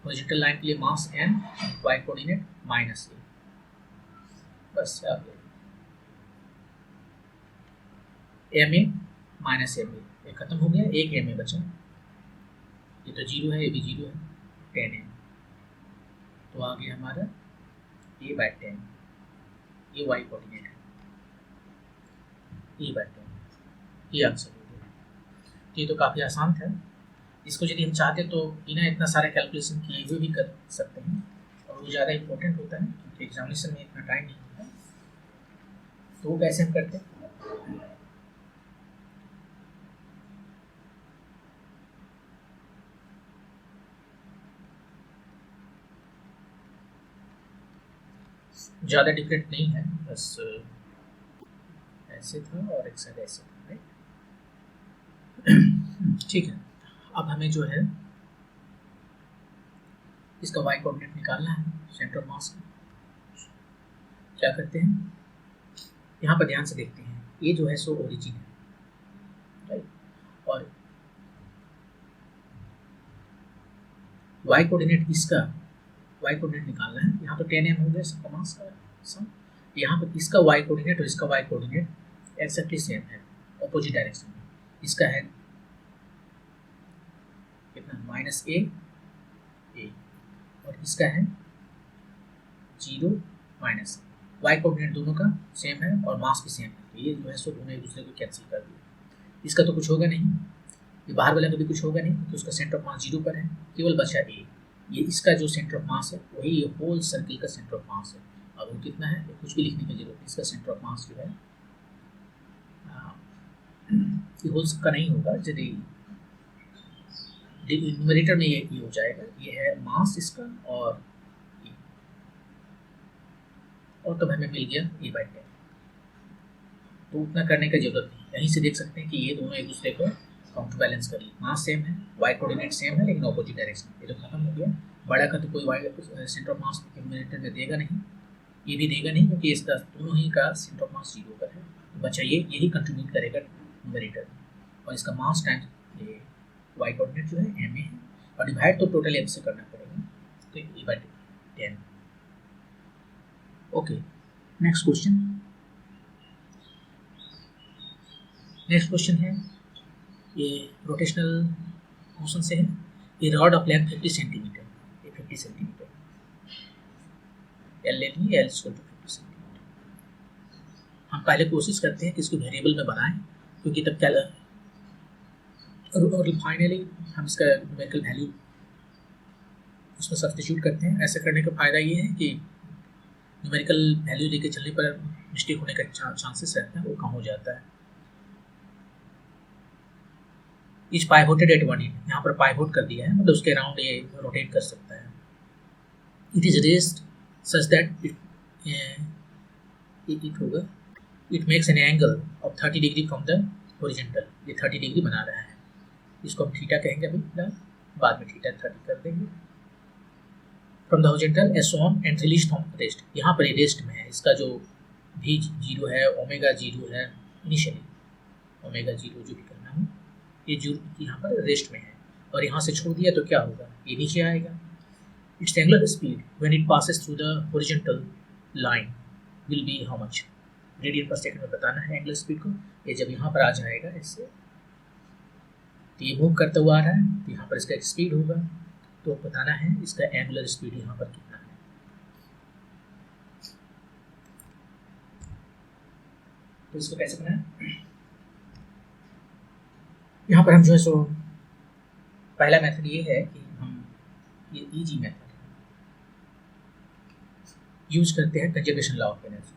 horizontal line के लिए mass m, y coordinate minus a. बस अब m a minus m a खत्म हो गया, एक एम ए बचा, ये तो 0 है, ये भी 0 है, 10 एम, तो आ गया हमारा ए बाई 10, ये वाई कोऑर्डिनेट है, ए बाई 10, ये आंसर हो गया। तो ये तो काफ़ी आसान था, इसको यदि हम चाहते तो बिना इतना सारा कैलकुलेशन किए हुए भी कर सकते हैं, और वो ज़्यादा इंपॉर्टेंट होता है क्योंकि एग्जामिनेशन में इतना टाइम नहीं होता। तो वो कैसे हम करते हैं, ज़्यादा डिफरेंट नहीं है, बस ऐसे था और एक साइड ऐसे था, राइट। ठीक है, अब हमें जो है इसका वाई कोऑर्डिनेट निकालना है सेंटर ऑफ मास का। क्या करते हैं, यहाँ पर ध्यान से देखते हैं, ये जो है सो ओरिजिन है, राइट, और वाई कोऑर्डिनेट इसका वाई कोऑर्डिनेट निकालना है। यहाँ पर 10 एम हो गया सबका मास का सम, यहाँ पर इसका वाई कोऑर्डिनेट और इसका वाई कोऑर्डिनेट एक्जैक्टली सेम है, ऑपोजिट डायरेक्शन में। इसका है कितना, माइनस ए, और इसका है 0 माइनस। वाई कोऑर्डिनेट दोनों का सेम है और मास भी सेम है, तो ये जो है सो दोनों एक दूसरे को कैंसिल कर दिया। इसका तो कुछ होगा नहीं, ये बाहर वाला का भी कुछ होगा नहीं, तो उसका सेंटर ऑफ मास 0 पर है, केवल बचा ए। ये इसका जो सेंटर ऑफ मास है वही ये होल सर्किल का सेंटर ऑफ मास है। अब वो कितना है, तो कुछ भी लिखने की जरूरत नहीं, इसका सेंटर ऑफ मास जो है ये होल का नहीं होगा, यदि न्यूमरेटर में ये हो जाएगा, ये है मास इसका, और तब हमें मिल गया ए बाई 10। तो उतना करने की जरूरत नहीं, यहीं से देख सकते हैं कि ये दोनों एक दूसरे को काउंटर बैलेंस कर लिए, मास सेम है, वाई कोऑर्डिनेट सेम है, लेकिन ऑपोजिट डायरेक्शन। ये तो खत्म हो गया। बड़ा का तो कोई Y centre of mass numerator में देगा नहीं, ये भी देगा नहीं, क्योंकि इसका दोनों ही का सेंटर ऑफ मास 0 पर है, तो बच्चा यही कंट्रीब्यूट करेगा न्यूमरेटर में, और इसका मास टाइम्स ये वाई कोऑर्डिनेट जो है एम ए है, और डिवाइड तो टोटल एम से करना पड़ेगा, तो ए बाई 10। ओके, नेक्स्ट क्वेश्चन है, ये रोटेशनल मोशन से है। ये रॉड ऑफ लेंथ 50 सेंटीमीटर, ये 50 centimetre L let L, L equal to 50 centimetre. हम पहले कोशिश करते हैं कि इसको वेरिएबल में बनाएं, क्योंकि तब क्या, और फाइनली हम इसका न्यूमेरिकल वैल्यू उसमें सब्स्टिट्यूट करते हैं। ऐसा करने का फ़ायदा ये है कि न्यूमेरिकल वैल्यू लेके चलने पर मिस्टेक होने का चांसेस रहता है, वो कम हो जाता है। Each pivoted at one end, यहाँ पर पाइवोट कर दिया है, मतलब उसके अराउंड ये रोटेट कर सकता है। It is raised such that it होगा, it makes an angle of 30 degree from the horizontal. ये 30 डिग्री बना रहा है, इसको हम थीटा कहेंगे अभी फिलहाल, बाद में थीटा 30 कर देंगे। From the horizontal S on and release from rest, यहाँ पर ये रेस्ट में है, इसका जो भी 0 है, ओमेगा 0 है इनिशियली, ओमेगा 0 जो भी करना हो, ये जो यहाँ पर रेस्ट में है, और यहाँ से छोड़ दिया तो क्या होगा, ये नीचे आएगा। It's angular speed when it passes through the horizontal line will be how much, radian पर सेकंड में बताना है एंगुलर स्पीड को। ये जब यहाँ पर आ जाएगा इससे, तो ये मूव करता हुआ आ रहा है, तो यहाँ पर इसका एक स्पीड होगा, तो बताना है इसका एंगुलर स्पीड यहाँ पर कितना है। तो इसको कैसे बनाए, यहाँ पर हम जो है सो पहला मेथड ये है कि हम ये इजी मेथड यूज करते हैं, conservation law of energy.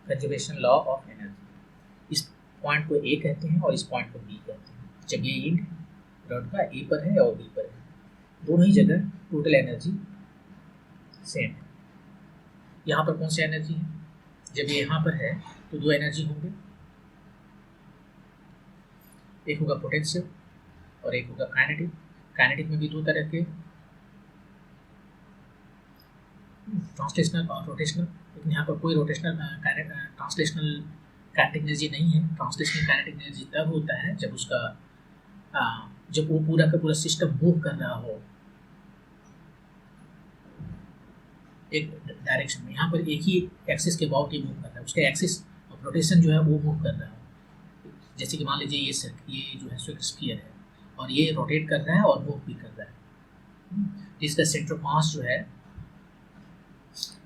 Conservation law of energy, इस पॉइंट को ए कहते हैं और इस पॉइंट को बी कहते हैं। जब ये एंड रॉड का ए पर है और बी पर है, दोनों ही जगह टोटल एनर्जी सेम है। यहाँ पर कौन सी एनर्जी है, जब ये यहाँ पर है तो दो एनर्जी होंगे, एक होगा पोटेंशियल और एक होगा काइनेटिक। काइनेटिक में भी दो तरह के, ट्रांसलेशनल और रोटेशनल। लेकिन यहाँ पर कोई रोटेशनल ट्रांसलेशनल काइनेटिक एनर्जी नहीं है। ट्रांसलेशनल काइनेटिक एनर्जी तब होता है जब उसका जब वो पूरा का पूरा सिस्टम मूव कर रहा हो एक डायरेक्शन में। यहाँ पर एक ही एक्सिस के अबाउट ये मूव कर रहा है, उसका एक्सिस ऑफ रोटेशन जो है वो मूव कर रहा है। जैसे कि मान लीजिए ये जो है स्फीयर है और ये रोटेट कर रहा है और मूव भी कर रहा है। इसका सेंटर ऑफ मास जो है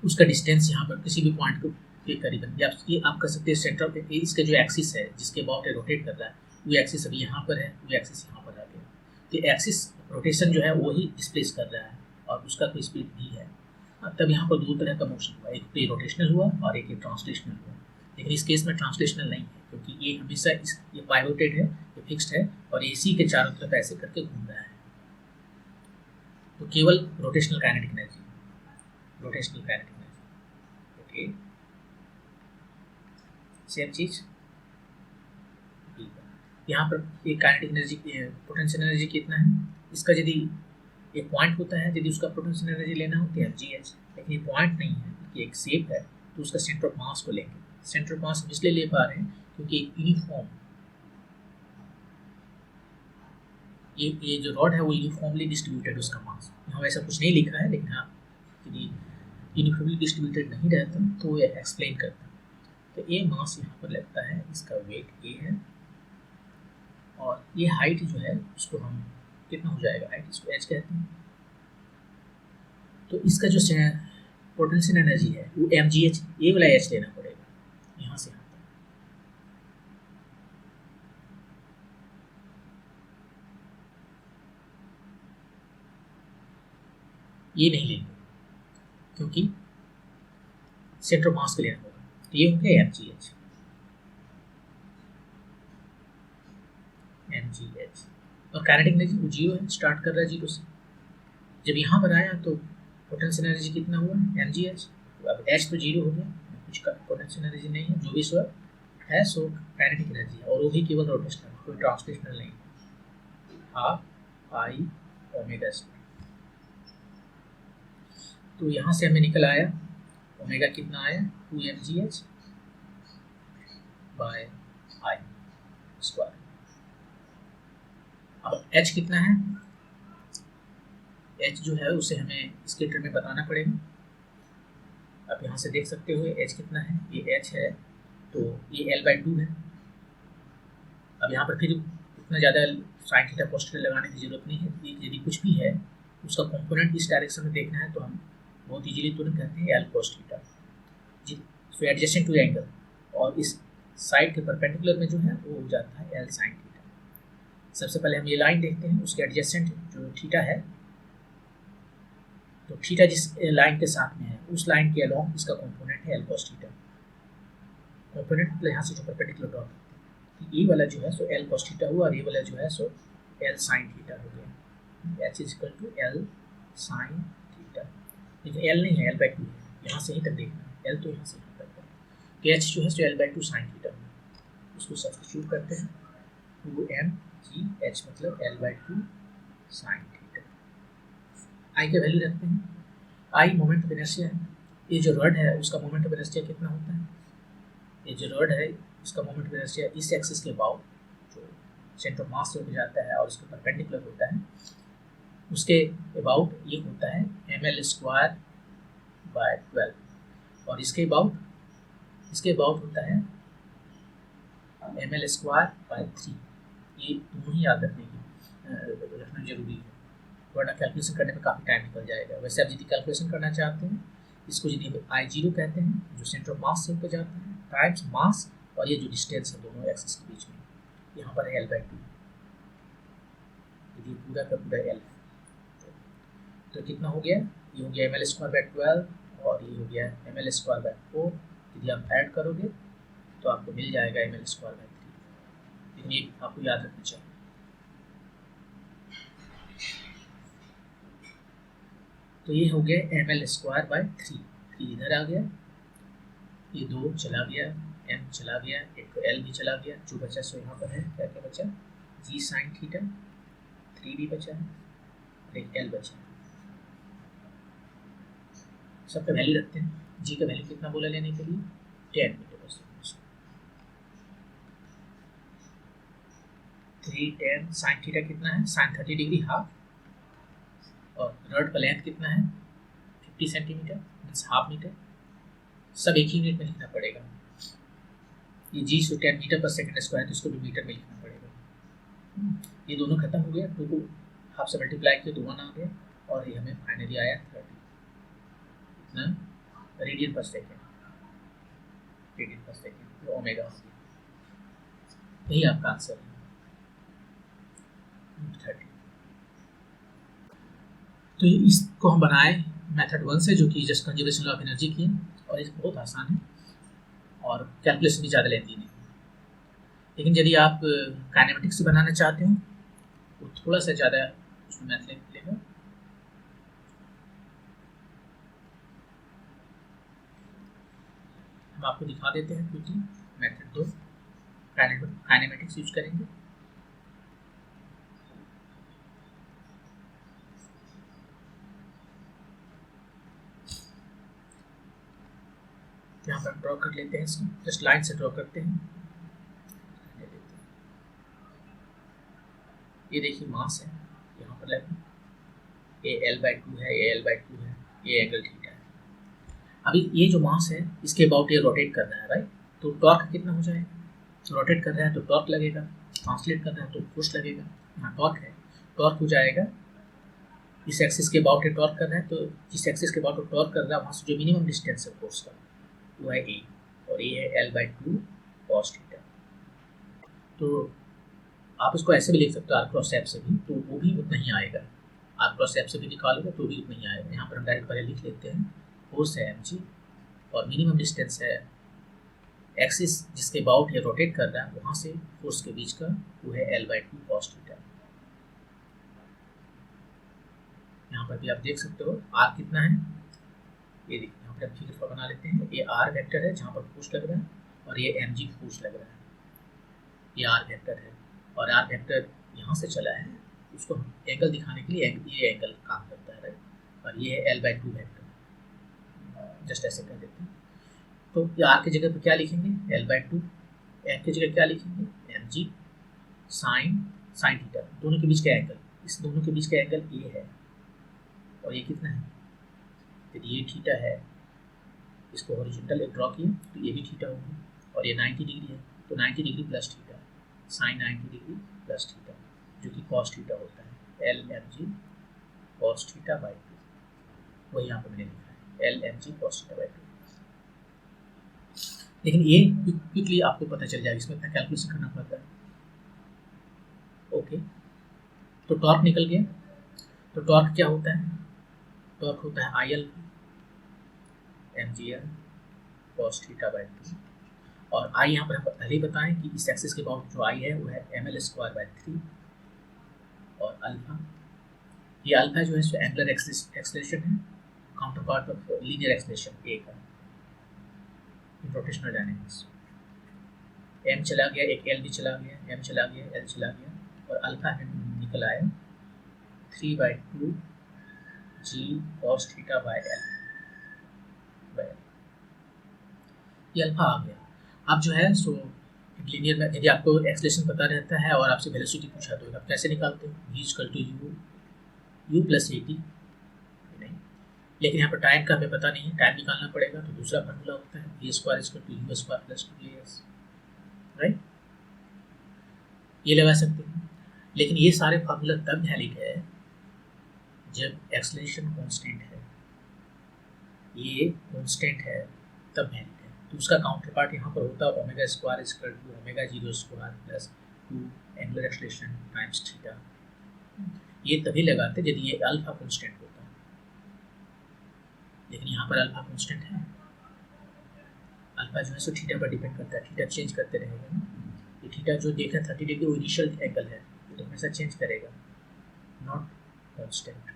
उसका डिस्टेंस यहाँ पर किसी भी पॉइंट के करीबन, या ये आप कर सकते हैं सेंटर ऑफ इसका जो एक्सिस है जिसके अबाउट रोटेट कर रहा है, वो एक्सिस अभी यहाँ पर है, वो एक्सिस यहाँ पर आ गया। तो एक्सिस रोटेशन जो है वो ही डिस्प्लेस कर रहा है और उसका कोई स्पीड भी है। तब यहाँ पर दो तरह का मोशन हुआ, एक तो रोटेशनल हुआ और एक ट्रांसलेशनल हुआ। लेकिन इस केस में ट्रांसलेशनल नहीं है क्योंकि ये हमेशा ये पाइवोटेड है, ये फिक्स्ड है और इसी के चारों तरफ ऐसे करके घूम रहा है। तो केवल rotational kinetic energy, rotational kinetic energy. Okay, same चीज यहाँ पर एक काइनेटिक एनर्जी, पोटेंशियल एनर्जी कितना है इसका, यदि एक पॉइंट होता है, यदि उसका पोटेंशियल एनर्जी लेना होती है mgh, लेकिन ये पॉइंट नहीं है, ये एक शेप है, तो उसका सेंटर ऑफ मास को लेंगे। सेंटर ऑफ मास हम इसलिए ले पा रहे हैं क्योंकि यूनिफॉर्म ये जो रॉड है वो यूनिफॉर्मली डिस्ट्रीब्यूटेड उसका मास। यहाँ वैसा कुछ नहीं लिखा है, लेकिन हाँ यदि यूनिफॉर्मली डिस्ट्रीब्यूटेड नहीं रहता तो ये एक्सप्लेन करता। तो ये मास यहाँ पर लगता है, इसका वेट ए है और ये हाइट जो है उसको हम कितना हो जाएगा, हाइट इसको एच कहते हैं। तो इसका जो पोटेंशियल एनर्जी है वो mgh, ये वाला एच लेना पड़ेगा यहाँ से। ये नहीं लेंगे क्योंकि सेंटर मास को लेना होगा, तो ये हो गया mgh। और काइनेटिक एनर्जी वो जीरो है, स्टार्ट कर रहा है जीरो से। जब यहाँ पर आया तो पोटेंशियल एनर्जी कितना हुआ mgh, अब h तो जीरो हो गया, कुछ पोटेंशियल एनर्जी नहीं है, जो भी स्वर है सो काइनेटिक एनर्जी है और वो भी केवल रोटेशनल, कोई ट्रांसलेशनल नहीं। Half I omega square. तो यहाँ से हमें निकल आया ओमेगा कितना आया 2mgh बाय आई स्क्वायर। अब h कितना है, h जो है उसे हमें इसके टर्म में बताना पड़ेगा। आप यहाँ से देख सकते हो h कितना है, ये h है तो ये L/2 है। अब यहाँ पर फिर इतना ज़्यादा साइन थीटा cos थीटा लगाने की जरूरत नहीं है। यदि कुछ भी है उसका कंपोनेंट इस डायरेक्शन में देखना है तो हम बहुत इजीली तुरंत कहते हैं L cos theta G. So adjacent to angle और इस साइड के परपेंडिकुलर में जो है वो हो जाता है L sin थीटा। सबसे पहले हम ये लाइन देखते हैं, उसके एडजेसेंट जो थीटा है, तो थीटा जिस लाइन के साथ में है उस लाइन के अलोंग इसका कंपोनेंट है L cos थीटा। कंपोनेंट मतलब यहाँ से जो परपेंडिकुलर डॉट है, ये वाला जो है सो L cos थीटा हुआ और ये वाला जो है सो L sin थीटा हो गया। H is equal to L sin theta, लेकिन L नहीं है, L/2 है। यहाँ से ही तक देखना है, L तो यहाँ से यहाँ तक है, तो H जो है सो L/2 sin थीटा है। उसको सब्स्टिट्यूट करते हैं, 2mgh मतलब L/2 sin थीटा। आई का वैल्यू रखते हैं, आई मोमेंट ऑफ इनर्शिया है। ये जो रॉड है उसका मोमेंट ऑफ इनर्शिया कितना होता है, ये जो रॉड है इसका मोमेंट ऑफ इनर्शिया इस एक्सिस के अबाउट जो सेंटर ऑफ मास से हो जाता है और इसके परपेंडिकुलर होता है, उसके अबाउट ये होता है ml² बाय 12 और इसके अबाउट होता है ml² बाय 3। ये दोनों ही याद रखना जरूरी है, वरना कैलकुलेशन करने में काफ़ी टाइम निकल जाएगा। वैसे आप यदि कैलकुलेशन करना चाहते हैं, इसको यदि I0 कहते हैं जो सेंटर ऑफ मास से होकर जाता है, टाइम्स मास और ये जो डिस्टेंस है दोनों एक्सिस के बीच में, यहाँ पर है L/2, यदि पूरा का पूरा L तो कितना हो गया, ये हो गया ml² बाय 12 और ये हो गया ml² बाय 4। यदि आप ऐड करोगे तो आपको मिल जाएगा ml² बाय 3, लेकिन ये आपको याद रखना चाहिए। तो ये हो गया ml² बाय 3 इधर आ गया, ये 2 चला गया, m चला गया, एक तो L भी चला गया, जो बचा सो यहाँ पर है, क्या क्या बचा जी साइन थीटा, 3d बचा है और एक एल बचा है। सबका वैल्यू रखते हैं। जी का वैल्यू कितना बोला लेने के लिए, 10 मीटर पर सेकेंड। 3 साइन थीटा कितना है, साइन 30 डिग्री हाफ, और रड का लेंथ कितना है 50 सेंटीमीटर मीन्स हाफ मीटर। सब एक ही यूनिट में लिखना पड़ेगा। ये जी 10 मीटर पर सेकेंड स्क्वायर, तो इसको भी मीटर में लिखना पड़ेगा। ये दोनों खत्म हो गया, 2 को हाफ से मल्टीप्लाई किया तो 1 आ गया, और ये हमें फाइनली आया 30 रेडियन पर सेकेंड। रेडियन पर सेकेंड तो ओमेगा हो गया। यही आपका आंसर है 30। तो इसको हम बनाए मेथड 1 से, जो कि जस्ट कंजर्वेशन ऑफ एनर्जी की है, और ये बहुत आसान है और कैलकुलेशन भी ज़्यादा लेती नहीं। लेकिन यदि आप काइनेमेटिक्स से बनाना चाहते हो तो थोड़ा सा ज़्यादा उसमें मैथ लेगा। हम आपको दिखा देते हैं क्विकली। मेथड 2 काइनेमेटिक्स यूज करेंगे। यहाँ पर ड्रॉ कर लेते हैं इसको, जस्ट लाइन से ड्रॉ करते हैं। ये देखिए मास है, यहाँ पर लगे, ये L/2 है, ये L/2 है, ये एंगल थीटा है। अभी ये जो मास है इसके अबाउट ये रोटेट कर रहा है, राइट। तो टॉर्क कितना हो जाएगा, रोटेट कर रहा है तो टॉर्क लगेगा, ट्रांसलेट कर रहा है तो फोर्स लगेगा। यहाँ टॉर्क है, टॉर्क हो जाएगा, इस एक्सिस के अबाउट ये टॉर्क कर रहा है, तो जिस एक्सिस के अबाउट टॉर्क कर रहा है वहाँ से जो मिनिमम डिस्टेंस है फोर्स का वो है ए, और ये है L/2 cos थीटा। तो आप इसको ऐसे भी लिख सकते हो आर क्रॉस एफ से भी, तो वो भी उतना ही आएगा। आर क्रॉस एफ से भी निकालोगे तो भी उतना ही आएगा। यहाँ पर हम डायरेक्ट पहले लिख लेते हैं, फोर्स है mg और मिनिमम डिस्टेंस है एक्सिस जिसके अबाउट ये रोटेट कर रहा है, वहाँ से फोर्स के बीच का वो है L/2 cos थीटा। यहाँ पर भी आप देख सकते हो आर कितना है, ये देखिए यहाँ पर हम फिगर फॉर बना लेते हैं। ये आर वेक्टर है जहाँ पर फोर्स लग रहा है, और ये mg फोर्स लग रहा है, ये आर वेक्टर है, और आर वेक्टर यहाँ से चला है, उसको हम एंगल दिखाने के लिए ये एंगल काम करता है, राइट। और ये है L/2 वेक्टर, जस्ट ऐसे कर देते हैं। तो ये आर की जगह पर क्या लिखेंगे, L/2, एम की जगह क्या लिखेंगे, mg साइन थीटा, दोनों के बीच का एंगल, इस दोनों के बीच का एंगल ये है, और ये कितना है, यदि ये थीटा है, इसको हॉरिजॉन्टल एक ड्रॉ किया तो ये भी थीटा होगी, और ये 90 डिग्री है तो 90 degree plus theta, sine 90 degree plus theta, जो कि कॉस थीटा होता है, L/mg cos θ/2। वही यहाँ पर मैंने लिखा है L/mg cos θ/2। लेकिन ये क्विकली आपको पता चल जाएगा, इसमें इतना कैलकुलेशन करना पड़ता है। ओके, तो टॉर्क निकल गया। तो टॉर्क क्या होता है, टॉर्क होता है IL mgl cos θ/2, और आई यहाँ पर हम पहले ही बताएं कि इस एक्सिस के अबाउट जो आई है वो है ml²/3, और अल्फा, ये अल्फा जो है सो एंगुलर एक्सेलरेशन है, counterpart of linear acceleration a का रोटेशनल डायनेमिक्स। एम चला गया, एक एल भी चला गया, एम चला गया, एल चला गया, और अल्फा हमें निकल आया 3/2 g cos θ/l। ये अल्फा आ गया। अब जो है सो लीनियर में यदि आपको एक्सेलरेशन पता रहता है और आपसे वेलोसिटी पूछा तो आप कैसे निकालते हो, v = u + at, नहीं, लेकिन यहाँ पर टाइम का हमें पता नहीं है, टाइम निकालना पड़ेगा, तो दूसरा फार्मूला होता है v² = u² + 2as, राइट। ये लगा सकते हैं, लेकिन ये सारे फार्मूला तब वैलिड है जब एक्सेलरेशन कांस्टेंट है, ये कांस्टेंट है तब वैलिड है। तो उसका काउंटर पार्ट यहाँ पर होता है ω² = ω0² + 2 एंगुलर एक्सेलरेशन टाइम्स थीटा। ये तभी लगाते यदि ये अल्फा कांस्टेंट होता है, लेकिन यहाँ पर अल्फा कांस्टेंट है। अल्फा जो है सो थीटा पर डिपेंड करता है, थीटा चेंज करते रहेगा ना। ये थीटा जो देख रहे हैं 30 डिग्री वो इनिशियल एंगल है, ये तो हमेशा चेंज करेगा, नॉट कांस्टेंट।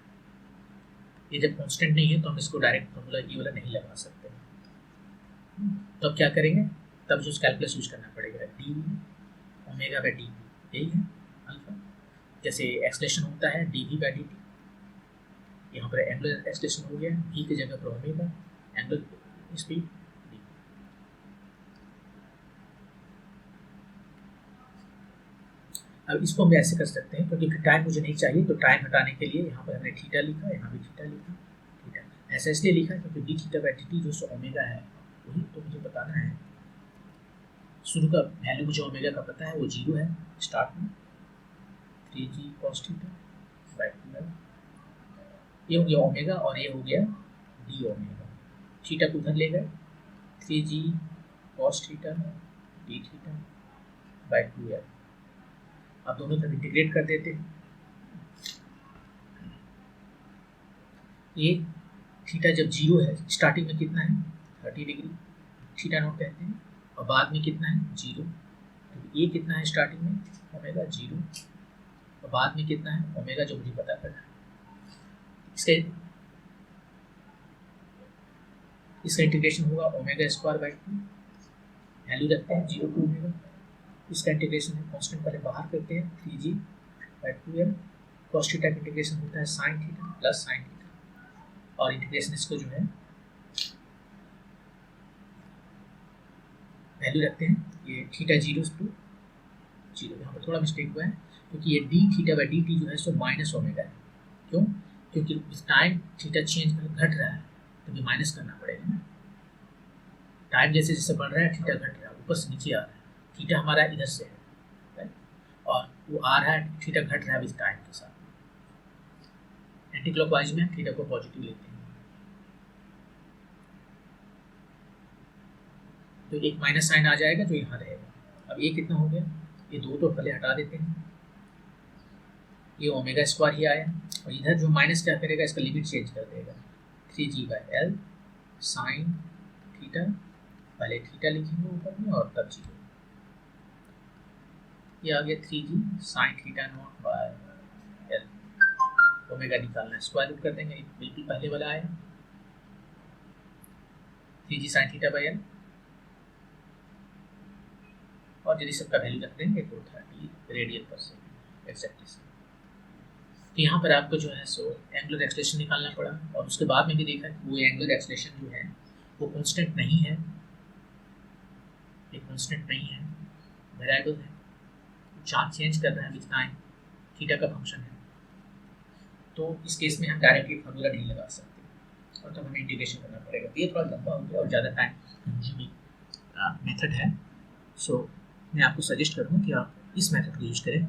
ये जब कांस्टेंट नहीं है तो हम इसको डायरेक्ट फॉर्मूला ये वाला नहीं लगा सकते। तो अब क्या करेंगे, तब जो कैलकुलस यूज करना पड़ेगा, d ω/d, यही है अल्फा। जैसे एक्सलेशन होता है dv/dt, यहाँ पर एंगुलर एक्सलेशन हो गया v की जगह पर ओमेगा, एंगुलर स्पीड d। अब इसको हम ऐसे कर सकते हैं, क्योंकि फिर टाइम मुझे नहीं चाहिए, तो टाइम हटाने के लिए यहाँ पर हमने थीटा लिखा, यहाँ भी थीटा लिखा, थीटा ऐसा इसलिए लिखा क्योंकि d(θ/dt) जो ओमेगा है वही तो मुझे बताना है। शुरू का वैल्यू मुझे ओमेगा का पता है, वो 0 है स्टार्ट में, 3g cos θ/2l। ये हो गया ओमेगा और ये हो गया डी ओमेगा। थीटा को उधर ले गए, 3g cos θ/2l। अब दोनों तरफ इंटीग्रेट कर देते हैं। ये थीटा जब 0 है, स्टार्टिंग में कितना है 30 डिग्री, थीटा नॉट कहते हैं, और बाद में कितना है 0। तो ये कितना है स्टार्टिंग में ओमेगा 0, और बाद में कितना है ओमेगा जो मुझे पता करना है। इसका इंटीग्रेशन होगा ओमेगा²/2, वैल्यू रखते हैं 0 टू ओमेगा। इसका इंटीग्रेशन है कांस्टेंट पहले बाहर करते हैं 3g/2l, cos थीटा का इंटीग्रेशन होता है sin theta plus sin theta, और इंटीग्रेशन इसको जो है वैल्यू रखते हैं ये थीटा 0 टू 0। यहाँ पर थोड़ा मिस्टेक हुआ है क्योंकि ये dθ/dt जो है सो माइनस ओमेगा है। क्यों? क्योंकि टाइम थीटा चेंज घट रहा है, तो ये माइनस करना पड़ेगा ना। टाइम जैसे जैसे बढ़ रहा है थीटा घट रहा है, ऊपर से नीचे आ रहा है, थीटा हमारा इधर से है राइट, और वो आ रहा है, थीटा घट रहा है विद टाइम के साथ। एंटी क्लॉकवाइज में थीटा को पॉजिटिव लेते हैं, तो एक माइनस साइन आ जाएगा जो यहाँ रहेगा। अब ये कितना हो गया, ये 2 तो पहले हटा देते हैं, ये ओमेगा² ही आया, और इधर जो माइनस क्या करेगा, इसका लिमिट चेंज कर देगा 3g/l sin थीटा, पहले थीटा लिखेंगे ऊपर में और तब 0। ये आ गया 3g sin θ0/l, ओमेगा निकालना है, स्क्वायर रूट कर देंगे, बिल्कुल पहले वाला आया 3g sin θ/l, और यदि सबका वैल्यू रख देंगे तो 30 रेडियन पर सेकेंड एक्जैक्टली। तो यहाँ पर आपको जो है सो एंगुलर एक्सलेशन निकालना पड़ा, और उसके बाद में भी देखा कि वो एंगुलर एक्सलेशन जो है वो कांस्टेंट नहीं है, ये कांस्टेंट नहीं है, वेरिएबल है, चार्ज चेंज कर रहा है विद टाइम, थीटा का फंक्शन है। तो इस केस में हम डायरेक्टली फार्मूला नहीं लगा सकते, और तब हमें इंटीग्रेशन करना पड़ेगा। तो ये थोड़ा लंबा हो गया और ज़्यादा टाइम कंज्यूमिंग मेथड है। सो मैं आपको सजेस्ट करूँगा कि आप इस मेथड को यूज़ करें,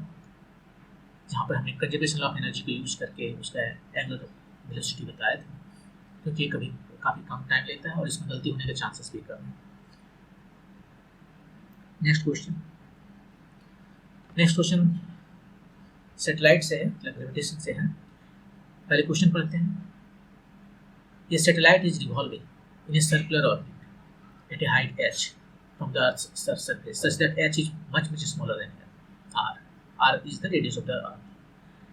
जहाँ पर हमने कंजर्वेशन ऑफ एनर्जी को यूज़ करके उसका एंगुलर वेलोसिटी बताया था, क्योंकि ये कभी काफ़ी कम टाइम लेता है और इसमें गलती होने के चांसेस भी कम है। नेक्स्ट क्वेश्चन सैटेलाइट से है, ग्रेविटेशन से है। पहले क्वेश्चन पढ़ते हैं। ये satellite is revolving in a circular orbit at a height h from the Earth's surface such that h is much smaller than r. R is the radius of the Earth.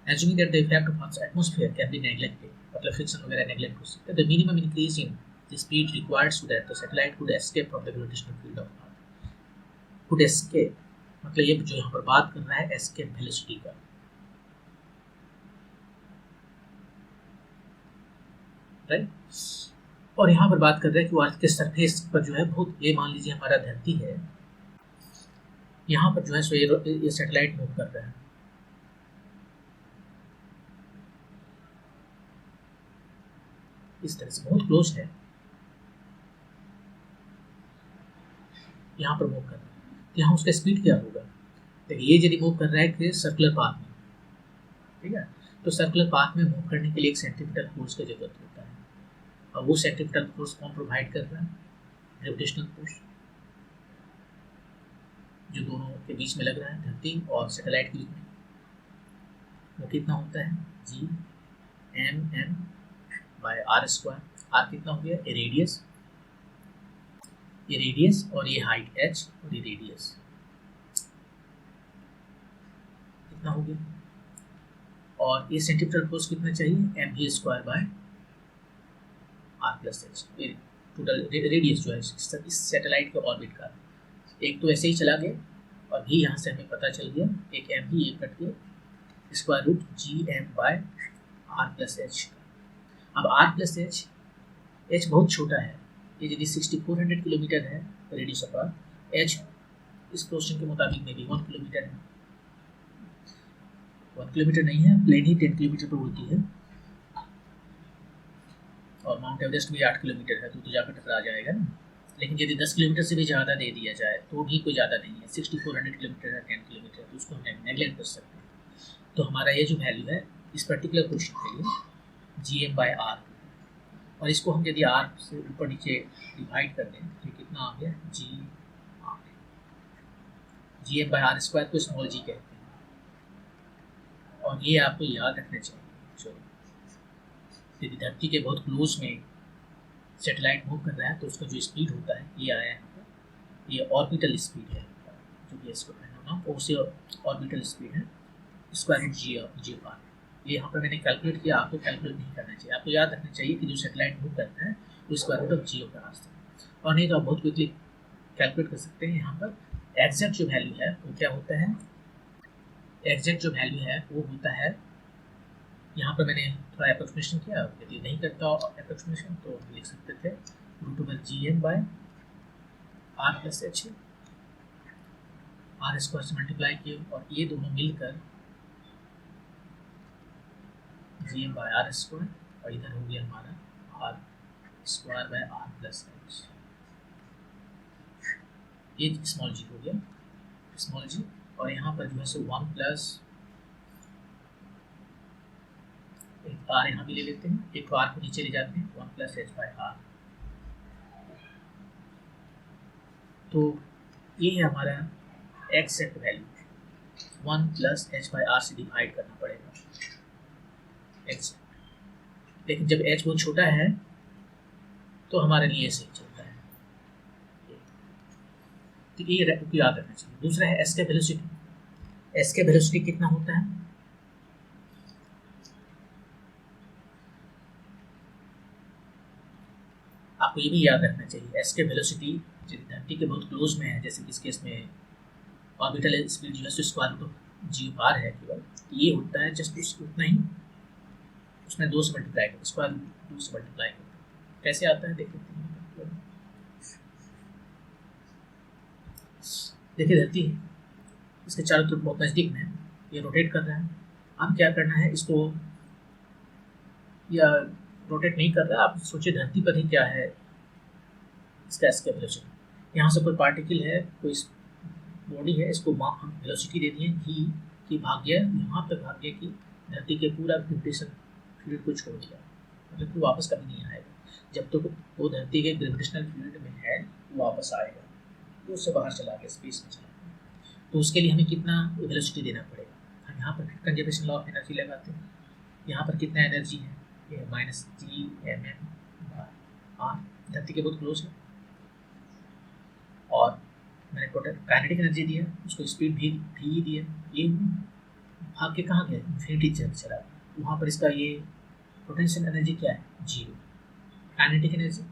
Assuming that the effect of Earth's atmosphere can be neglected, मतलब friction वगैरह neglect हो सकता है, the minimum increase in the speed required so that the satellite could escape from the gravitational field of Earth. Could escape मतलब ये जो यहाँ पर बात कर रहा है escape velocity का, राइट। और यहाँ पर बात कर रहे हैं कि अर्थ के सरफेस पर जो है बहुत, ये मान लीजिए हमारा धरती है, यहाँ पर जो है सो ये सैटेलाइट मूव कर रहा है, इस तरह से बहुत क्लोज है, यहाँ पर मूव कर रहा है। तो यहाँ उसका स्पीड क्या होगा, देखिए ये यदि मूव कर रहा है सर्कुलर पाथ में, ठीक है, तो सर्कुलर पाथ में मूव करने के लिए एक सेंट्रीपिटल फोर्स की जरूरत होता है, और वो सेंट्रीपिटल फोर्स कौन प्रोवाइड कर रहा है, ग्रेविटेशनल फोर्स, जो दोनों के बीच में लग रहा है, धरती और सैटेलाइट के बीच में, वो कितना होता है G(m(m)/r²। r कितना हो गया, ये रेडियस और ये हाइट h और ये रेडियस कितना हो गया, और ये सेंट्रीपिटल फोर्स कितना चाहिए mv²/r+h। ये टोटल रेडियस जो है इस सैटेलाइट के ऑर्बिट का, एक तो ऐसे ही चला गया और भी यहाँ से हमें पता चल गया, एक mv एक कट के square root G M by R plus H. अब आर प्लस एच, एच बहुत छोटा है, ये यदि 6400 किलोमीटर है रेडियस ऑफ आर, एच इस क्वेश्चन के मुताबिक में भी 1 किलोमीटर है। 1 किलोमीटर नहीं है, प्लेन ही 10 किलोमीटर पर उड़ती है, और माउंट एवरेस्ट भी 8 किलोमीटर है, तो जाकर टकरा जाएगा ना। लेकिन यदि 10 किलोमीटर से भी ज़्यादा दे दिया जाए तो भी कोई ज़्यादा नहीं है, 6400 किलोमीटर है 10 किलोमीटर, तो उसको हम नेगलेक्ट कर सकते हैं। तो हमारा ये जो वैल्यू है इस पर्टिकुलर क्वेश्चन के लिए जी एम बाय आर, और इसको हम यदि आर से ऊपर नीचे डिवाइड कर दें तो कितना आ गया g r. G M by are square को स्मॉल जी कहते हैं, और ये आपको याद रखना चाहिए। यदि धरती के बहुत क्लोज में सैटेलाइट मूव कर रहा है तो उसका जो स्पीड होता है ये आया है, ये ऑर्बिटल स्पीड है, जो भी इसको कहना ना वो से ऑर्बिटल स्पीड है, स्क्वायर रूट जी आर। ये यहाँ पर मैंने कैलकुलेट किया, आपको कैलकुलेट नहीं करना चाहिए, आपको याद रखना चाहिए कि जो सैटेलाइट मूव करता है वो स्क्वायर रूट ऑफ जी का रास्ता है, और नहीं तो आप बहुत क्विकली कैलकुलेट कर सकते हैं। यहाँ पर एग्जैक्ट जो वैल्यू है वो क्या होता है, एग्जैक्ट जो वैल्यू है वो होता है, यहाँ पर मैंने थोड़ा अप्रोक्सीमेशन किया, यदि नहीं करता अप्रोक्सीमेशन तो लिख सकते थे root over G M by R plus H, R square से मल्टीप्लाई किए और ये दोनों मिलकर G M by are square, और इधर हो गया हमारा R square by R plus H, ये स्मॉल जी हो गया स्मॉल जी, और यहाँ पर जो है सो 1 प्लस एक आर यहाँ भी ले लेते हैं, एक आर को नीचे ले जाते हैं, 1 प्लस एच बाय आर। तो ये है हमारा exact value, 1 plus H by R से डिवाइड करना पड़ेगा एग्जैक्ट। लेकिन जब एच बहुत छोटा है तो हमारे लिए सही चलता है, तो ये याद रखना चाहिए। दूसरा है एस के वेलोसिटी। एस के वेलोसिटी कितना होता है, आपको ये भी याद रखना चाहिए। एस के वेलोसिटी यदि धरती के बहुत क्लोज में है, जैसे कि इस केस में ऑर्बिटल स्पीड जो है square root of G R है केवल, ये होता है जस्ट उतना ही, उसमें 2 से मल्टीप्लाई करते, स्क्वायर रूट 2 से मल्टीप्लाई करते। कैसे आता है देखिए, देखिए धरती है, इसके चारों तरफ बहुत नज़दीक में है, ये रोटेट कर रहा है। अब क्या करना है इसको, या रोटेट नहीं कर रहा, आप सोचिए धरती पर ही क्या है इसका एस के वेलोसिटी। यहाँ से कोई पार्टिकल है, कोई बॉडी है, इसको हम वेलोसिटी दे दिए ही कि भाग्य यहाँ तक भाग्य की धरती के पूरा ग्रेविटेशन फील्ड को छोड़ दिया, मतलब कि वापस कभी नहीं आएगा। जब तक वो धरती के ग्रेविटेशनल फील्ड में है वो वापस आएगा, तो उससे बाहर चला गया, स्पेस में चला गया। तो उसके लिए हमें कितना वेलोसिटी देना पड़ेगा, हम यहाँ पर कंजर्वेशन लॉ ऑफ एनर्जी लगाते हैं। यहाँ पर कितना एनर्जी है, ये minus G M M R, धरती के बहुत क्लोज है, और मैंने टोटल काइनेटिक एनर्जी दिया, उसको स्पीड भी दिया, ये भाग के कहाँ गया, इन्फिनिटी चला गया। वहाँ पर इसका ये पोटेंशियल एनर्जी क्या है, 0। काइनेटिक एनर्जी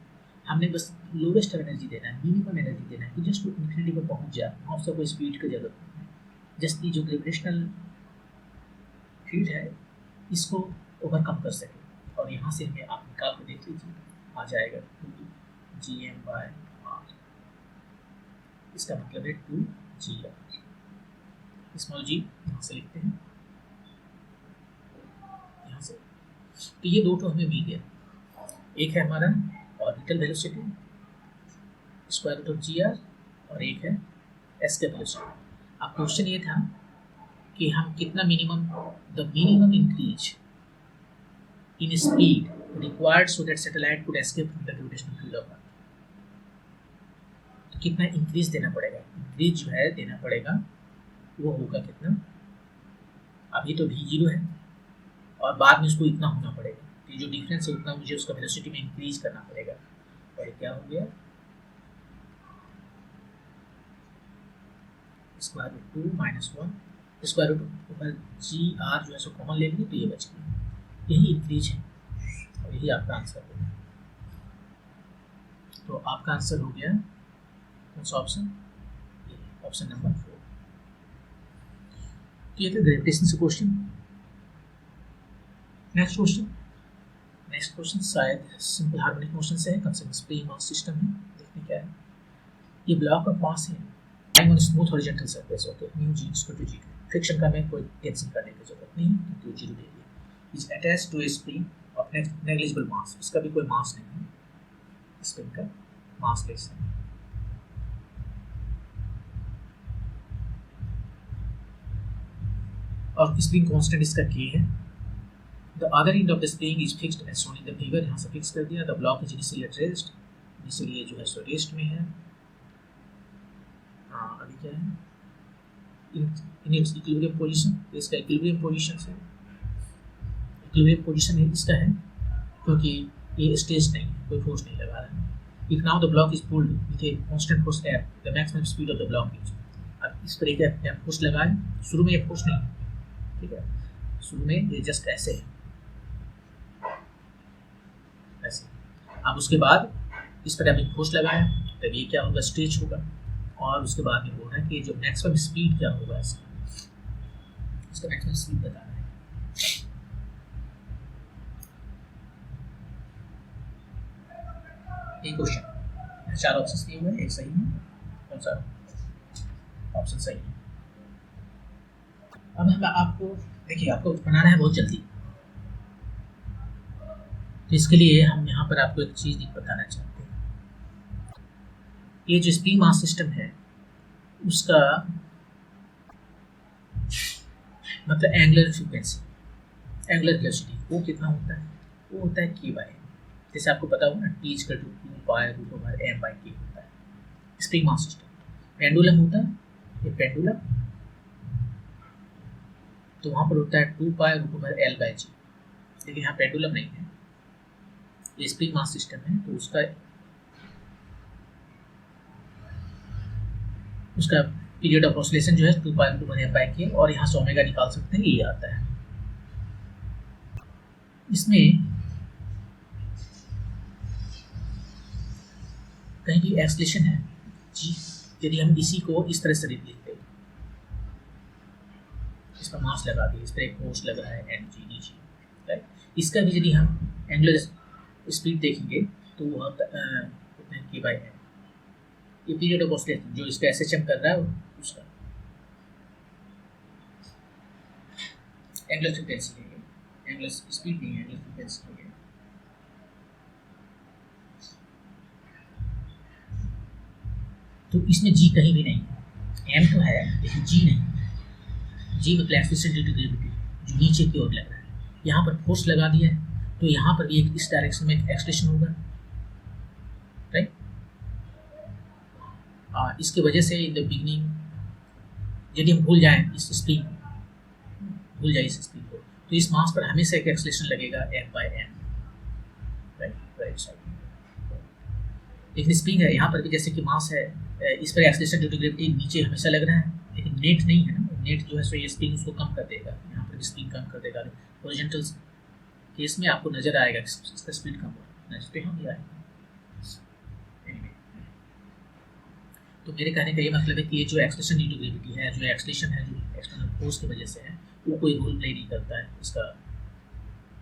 हमने बस लोवेस्ट एनर्जी देना है, मिनिमम एनर्जी देना है कि जस्ट इन्फिनिटी पर पहुँच जाए, वहाँ उसका कोई स्पीड की जरूरत नहीं है, जस्ट की जो ग्रेविटेशनल फील्ड है इसको ओवरकम कर सके। और यहाँ से हमें आप निकाल कर देख लीजिए, आ जाएगा 2gm/r, इसका मतलब है 2gr, स्मॉल जी यहाँ से लिखते हैं, यहाँ से। तो ये दो तो हमें मिल गया, एक है हमारा orbital velocity square root of जी.r और एक है एस के वेलोसिटी। अब क्वेश्चन ये था कि हम कितना minimum, the minimum increase in speed required so that satellite could escape from the gravitational field of Earth। तो कितना इंक्रीज देना पड़ेगा, इंक्रीज जो है देना पड़ेगा वो होगा कितना, अभी तो v0 है और बाद में उसको इतना होना पड़ेगा, तो जो डिफरेंस है उतना मुझे उसका वेलोसिटी में इंक्रीज करना पड़ेगा। और क्या हो गया, square root 2 minus 1 square root ऊपर जी.r जो है सो कॉमन ले लेंगे तो ये बच गया, यही इंक्रीज है और यही आपका आंसर होगा। तो आपका आंसर हो गया कौन सा ऑप्शन, ऑप्शन नंबर 4। तो ये था ग्रेविटेशन से क्वेश्चन। नेक्स्ट क्वेश्चन शायद सिंपल हार्मोनिक मोशन से है, कम से कम स्प्रिंग मास सिस्टम है। देखने क्या है, ये ब्लॉक ऑफ मास है lying on smooth horizontal surface. Okay, mu G equal to 0। Friction का में कोई टेंशन करने की जरूरत नहीं है क्योंकि वो 0 दे दिया। Is attached to a spring of negligible mass, इसका भी कोई मास नहीं है, स्प्रिंग का मासलेस है। और स्प्रिंग कांस्टेंट इसका k है। The other end of the spring is fixed as shown in the figure, यहाँ से फिक्स कर दिया। The block is initially at rest, initially जो है सो रेस्ट में है। अभी क्या है, इन इट्स इक्विलिब्रियम पोजीशन, इसका इक्विलिब्रियम पोजीशन है, इक्विलिब्रियम पोजीशन है इसका है क्योंकि ये स्टेज नहीं है, कोई फोर्स नहीं लगा रहा है। If now the block is pulled with a constant force F, the maximum speed of the block is. अब इस पर एक फोर्स लगाए, शुरू में एक फोर्स नहीं है, ठीक है, शुरू में ये जस्ट ऐसे है, ऐसे। अब उसके बाद इस पर अभी फोर्स लगाया तब ये क्या होगा, स्ट्रेच होगा। और उसके बाद में बोल रहा है कि जो मैक्सिमम स्पीड क्या होगा इसका मैक्सिमम स्पीड बताना है। ये क्वेश्चन 4 ऑप्शन दिए हुए हैं, एक सही है, कौन सा ऑप्शन सही है। अब हम आपको देखिए, आपको बनाना है बहुत जल्दी, तो इसके लिए हम यहाँ पर आपको एक चीज़ बताना चाहते हैं। ये जो स्प्रिंग मास सिस्टम है उसका मतलब एंगुलर फ्रीक्वेंसी, एंगुलर वेलोसिटी वो कितना होता है, वो होता है k बाय, जैसे आपको पता होगा ना, t इक्वल टू 2π√m/k होता है स्प्रिंग मास सिस्टम। पेंडुलम होता है, ये पेंडुलम, तो वहाँ पर होता है 2π√L/g, लेकिन यहाँ पेंडुलम नहीं है, ये स्प्रिंग मास सिस्टम है, तो उसका पीरियड ऑफ ऑसिलेशन जो है 2π/m/k, और यहाँ से ओमेगा निकाल सकते हैं, ये आता है। इसमें कहीं भी एक्सलेशन है जी, यदि हम इसी को इस तरह से लिखते हैं, इसका मास लगा दिया, इस पर एक फोर्स लगा है mg/dg, राइट। इसका भी यदि हम एंगुलर स्पीड देखेंगे तो वह कितना है, k/m। ये पीरियड ऑफ ऑसिलेशन जो इसका SHM कर रहा है उसका एंगुलर फ्रीक्वेंसी है, एंगुलर स्पीड नहीं है, एंगुलर फ्रीक्वेंसी है। तो इसमें g कहीं भी नहीं है, m तो है लेकिन g नहीं। g मतलब एक्सलेशन ड्यू टू ग्रेविटी, जो नीचे की ओर लग रहा है। यहाँ पर फोर्स लगा दिया है तो यहाँ पर भी एक इस डायरेक्शन में एक्सलेशन होगा, राइट। इसके वजह से इन द बिगनिंग यदि हम भूल जाएं इस स्प्रिंग, भूल जाए इस स्प्रिंग को, तो इस मास पर हमेशा एक एक्सलेशन लगेगा F/m, राइट साइड। लेकिन स्प्रिंग है, यहाँ पर भी जैसे कि मास है, इस पर एक्सलेशन ड्यू टू ग्रेविटी नीचे हमेशा लग रहा है, लेकिन नेट नहीं है ना, नेट जो है सो ये स्प्रिंग उसको कम कर देगा, यहाँ पर भी स्प्रिंग कम कर देगा। हॉरिजॉन्टल केस में आपको नजर आएगा इसका स्पीड कम होगा, नजर पे हम भी आएगा। तो मेरे कहने का ये मतलब है कि ये जो एक्सलेशन ड्यू टू ग्रेविटी है, जो एक्सलेशन है जो एक्सटर्नल फोर्स की वजह से है, वो कोई रोल प्ले नहीं करता है इसका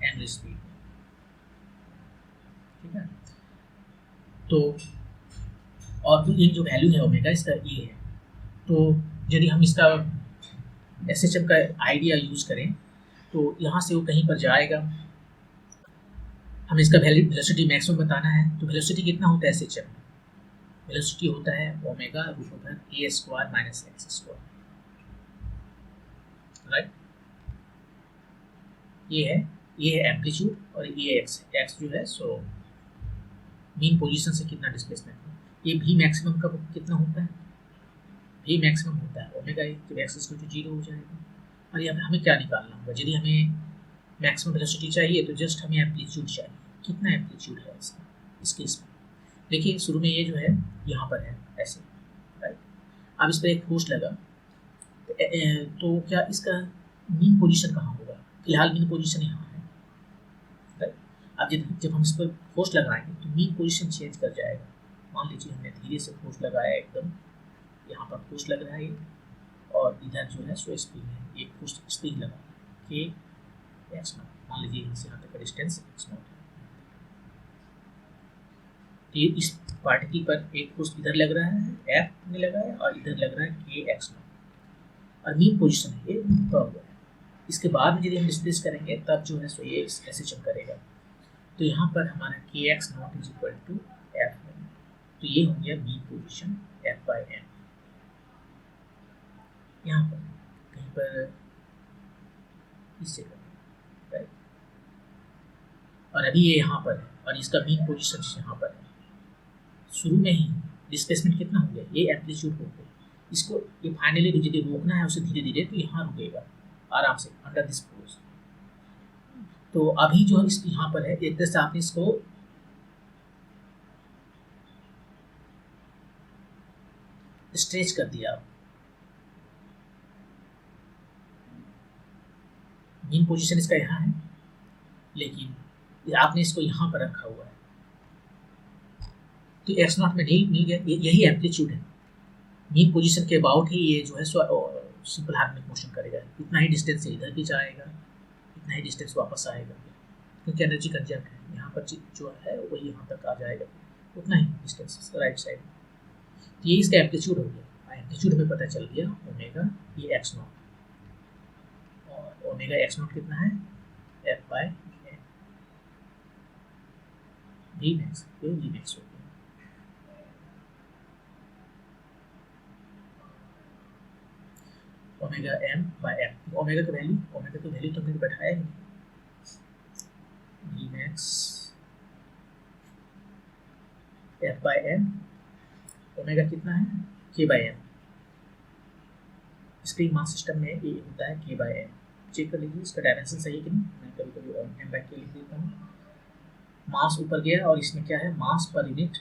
एंगुलर स्पीड, ठीक है। तो और ये जो वैल्यू है ओमेगा इसका ये है, तो यदि हम इसका SHM का आइडिया यूज करें तो यहाँ से वो कहीं पर जाएगा, हमें इसका वेलोसिटी मैक्सिमम बताना है। तो वेलोसिटी कितना होता है SHM, वेलोसिटी होता है ω/a² - x², राइट। ये है एम्पलीट्यूड और ये x जो है सो मीन पोजीशन से कितना डिस्प्लेसमेंट है। ये भी मैक्सिमम का कितना होता है, भी मैक्सिमम होता है ओमेगा जब x = 0 हो जाएगा। और ये हमें क्या निकालना होगा, यदि हमें मैक्सिमम वेलोसिटी चाहिए तो जस्ट हमें एम्पलीट्यूड चाहिए, कितना एम्पलीट्यूड है इसका। इस केस में देखिए शुरू में ये जो है यहाँ पर है ऐसे, राइट। अब इस पर एक फोर्स लगा तो क्या इसका मीन पोजीशन कहाँ होगा, फिलहाल मीन पोजीशन यहाँ है, राइट। अब जब हम इस पर फोर्स लगाएंगे तो मीन पोजीशन चेंज कर जाएगा। मान लीजिए हमने धीरे से फोर्स लगाया, एकदम यहाँ पर फोर्स लग रहा है और इधर जो है सो स्प्रिंग है, एक फोर्स स्प्रिंग लगा के x मान लीजिए यहाँ से यहाँ तक का डिस्टेंस x0 है। तो ये इस पार्टिकल पर एक फोर्स इधर लग रहा है F में लगा है और इधर लग रहा है kx0 और मीन पोजीशन है ये रुका हुआ है। इसके बाद में यदि हम डिस्प्लेस करेंगे तब जो है सो ये ऐसे चल करेगा। तो यहाँ पर हमारा kx0 is equal to F, तो ये हो गया मीन पोजीशन F/m। यहाँ पर कहीं पर इससे करेंगे राइट, और अभी ये यहाँ पर है और इसका मीन पोजीशन यहाँ पर है। शुरू में ही डिस्प्लेसमेंट कितना हो गया, ये एम्पलीट्यूड हो गया। इसको ये फाइनली यदि रोकना है उसे धीरे धीरे तो यहाँ रुकेगा आराम से अंडर दिस फोर्स। तो अभी जो इस यहाँ पर है एक तरह से आपने इसको स्ट्रेच कर दिया। मीन पोजीशन इसका यहाँ है लेकिन आपने इसको यहाँ पर रखा हुआ है, तो x0 में नहीं मिल गया। यही एम्पलीट्यूड है। मीन पोजीशन के अबाउट ही ये जो है सिंपल हार्मोनिक मोशन करेगा। इतना ही डिस्टेंस से इधर भी जाएगा, इतना ही डिस्टेंस वापस आएगा, क्योंकि एनर्जी कंजर्व है। यहाँ पर जो है वही यहाँ तक आ जाएगा, उतना ही डिस्टेंस राइट साइड। तो ये इसका एम्पलीट्यूड हो गया। एम्पलीट्यूड हमें पता चल गया ओमेगा ये x0, और ओमेगा x0 कितना है F/m Vmax, ये Vmax हो गया। ओमेगा m/m, ओमेगा की वैल्यू तो हमने बैठाया ही। Vmax F/m, ओमेगा कितना है k/m। स्प्रिंग मास सिस्टम में ये होता है k/m। चेक कर लीजिए इसका डायमेंशन सही है कि नहीं। मैं कभी कभी m/k लिख देता हूँ। मास ऊपर गया और इसमें क्या है मास per unit,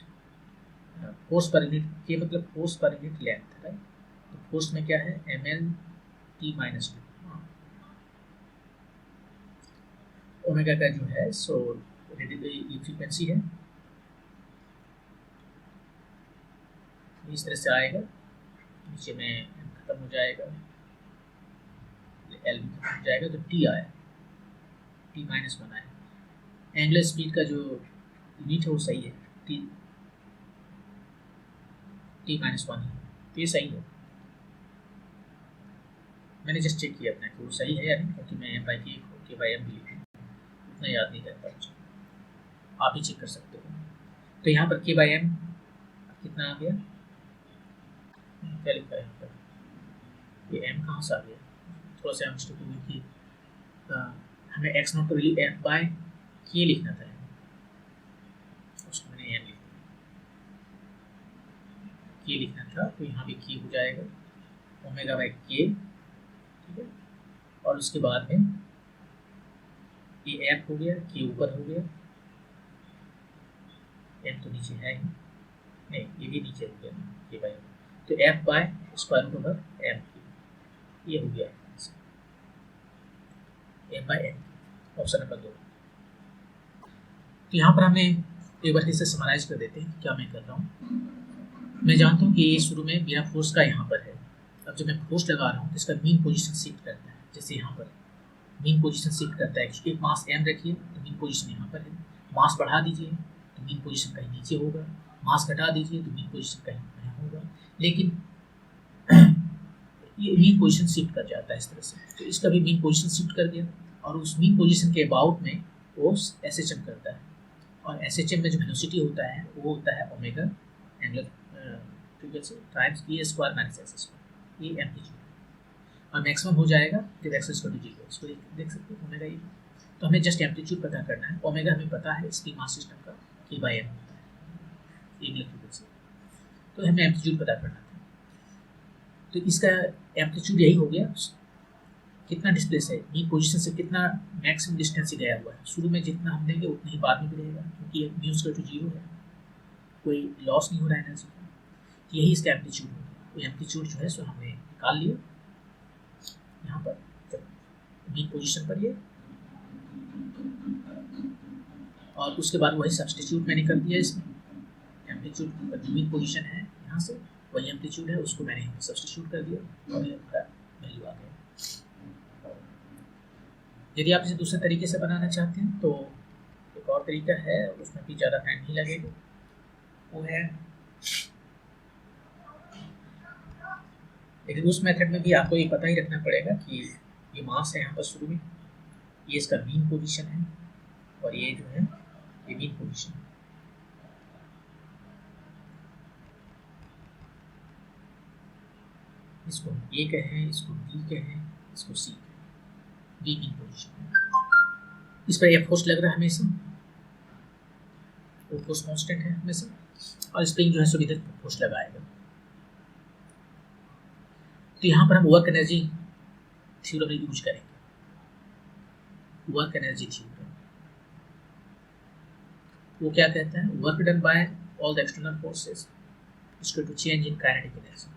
force per unit, के मतलब force per unit length right. तो फोर्स में क्या है mL/t-2। ओमेगा का जो है सो ये फ्रीक्वेंसी है, इस तरह से आएगा। नीचे में खत्म हो जाएगा, एल भी खत्म हो जाएगा, तो टी आया, t-1 आया। एंगुलर स्पीड का जो यूनिट है वो सही है, t-1 है, तो ये सही है। मैंने जस्ट चेक किया अपना कि वो सही है या नहीं, क्योंकि मैं m/k/m भी लिखूँ, उतना याद नहीं रहता मुझे। आप ही चेक कर सकते हो। तो यहाँ पर k/m कितना आ गया, क्या लिखा है यहाँ पर, ये m कहाँ से आ गया। थोड़ा सा मिस्टेक हुई कि हमें x0 का वैल्यू F/k लिखना था, उसको मैंने m लिखा, k लिखना था, तो यहाँ भी k हो जाएगा ω/k, ठीक है। और उसके बाद में ये f हो गया, k ऊपर हो गया, m तो नीचे है ही नहीं, ये भी नीचे हो गया k/m, तो F/√m ये हो गया m/n, ऑप्शन नंबर 2। तो यहाँ पर हमने एक बार से समराइज कर देते हैं क्या मैं कर रहा हूँ। मैं जानता हूँ कि ये शुरू में मेरा फोर्स का यहाँ पर है। अब जब मैं फोर्स लगा रहा हूँ तो इसका मीन पोजीशन शिफ्ट करता है, जैसे यहाँ पर मीन पोजीशन शिफ्ट करता है। एक मास m रखिए तो मीन पोजीशन यहाँ पर है, मास बढ़ा दीजिए तो मीन पोजीशन कहीं नीचे होगा, मास घटा दीजिए तो मीन पोजीशन कहीं यहाँ होगा, लेकिन ये मीन पोजीशन शिफ्ट कर जाता है इस तरह से। तो इसका भी मीन पोजीशन शिफ्ट कर दिया, और उस मीन पोजीशन के अबाउट में वो SHM करता है, और SHM में जो वेलोसिटी होता है वो होता है omega angular frequency times e² - s², ये एम्पलीट्यूड। और मैक्सिमम हो जाएगा जब x = 0, इसको देख सकते हो ओमेगा ये। तो हमें जस्ट एम्पलीट्यूड पता करना है। ओमेगा हमें पता है स्प्रिंग मास सिस्टम का k/m होता है एंगुलर फ्रीक्वेंसी, तो हमें एम्पलीट्यूड पता करना था। तो इसका एम्पलीट्यूड यही हो गया, कितना डिस्प्लेस है, मीन पोजीशन से कितना मैक्सिमम डिस्टेंस से गया हुआ है। शुरू में जितना हम देंगे उतना ही बाद में भी रहेगा, क्योंकि μ/0 है, कोई लॉस नहीं हो रहा है एनर्जी का। तो यही इसका एम्पलीट्यूड हो गया। तो एम्पलीट्यूड जो है सो हमने निकाल लिया यहाँ पर मीन पोजीशन पर ये, और उसके बाद वही सब्सटीट्यूट मैंने कर दिया इसमें। एम्पलीट्यूड मीन पोजीशन है यहाँ से, वही एम्पलीट्यूड है, उसको मैंने सब्सटीट्यूट कर दिया और ये हमारा वैल्यू आ गया। यदि आप इसे दूसरे तरीके से बनाना चाहते हैं तो एक और तरीका है, उसमें भी ज़्यादा टाइम नहीं लगेगा, वो है, लेकिन उस मेथड में भी आपको ये पता ही रखना पड़ेगा कि ये मास है यहाँ पर शुरू में, ये इसका मीन पोजीशन है और ये जो है ये मीन पोजीशन है। इसको ए कहें, इसको बी कहें, इसको सी कहें, डी मीन पोजीशन है। इस पर यह फोर्स लग रहा है हमेशा, वो फोर्स कांस्टेंट है हमेशा, और स्प्रिंग जो है सो इधर फोर्स लगाएगा। तो यहाँ पर हम वर्क एनर्जी थ्योरम यूज करेंगे, वर्क एनर्जी थ्योरम। वो क्या कहता है, work done by all the external forces is equal to change in kinetic energy.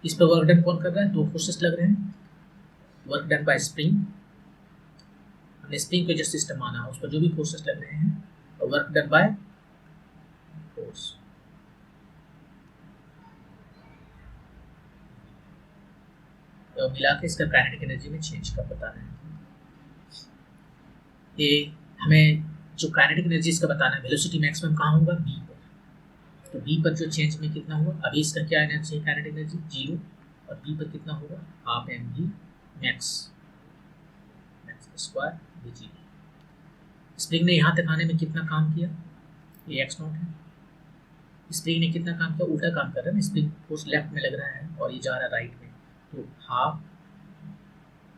इस पर वर्क डन कौन कर रहा है, दो फोर्सेस लग रहे हैं, वर्क डन बाय स्प्रिंग, हमने स्प्रिंग को जो सिस्टम माना उस पर जो भी फोर्सेस लग रहे हैं, और वर्क डन बाय फोर्स। तो मिला के इसका काइनेटिक एनर्जी में चेंज का बताना है। ये हमें जो काइनेटिक एनर्जी इसका बताना है, वेलोसिटी मैक्सिमम कहाँ होगा, बी पर। तो बी पर जो चेंज में कितना होगा, अभी इसका क्या एनर्जी है, काइनेटिक एनर्जी 0, और बी पर कितना होगा, half M B max square B 0। Spring ने यहाँ तक आने में कितना काम किया, ये एक्स नॉट है। स्प्रिंग ने कितना काम किया, उल्टा काम कर रहा है ना, स्प्रिंग फोर्स लेफ्ट में लग रहा है और ये जा रहा है राइट में, तो हाफ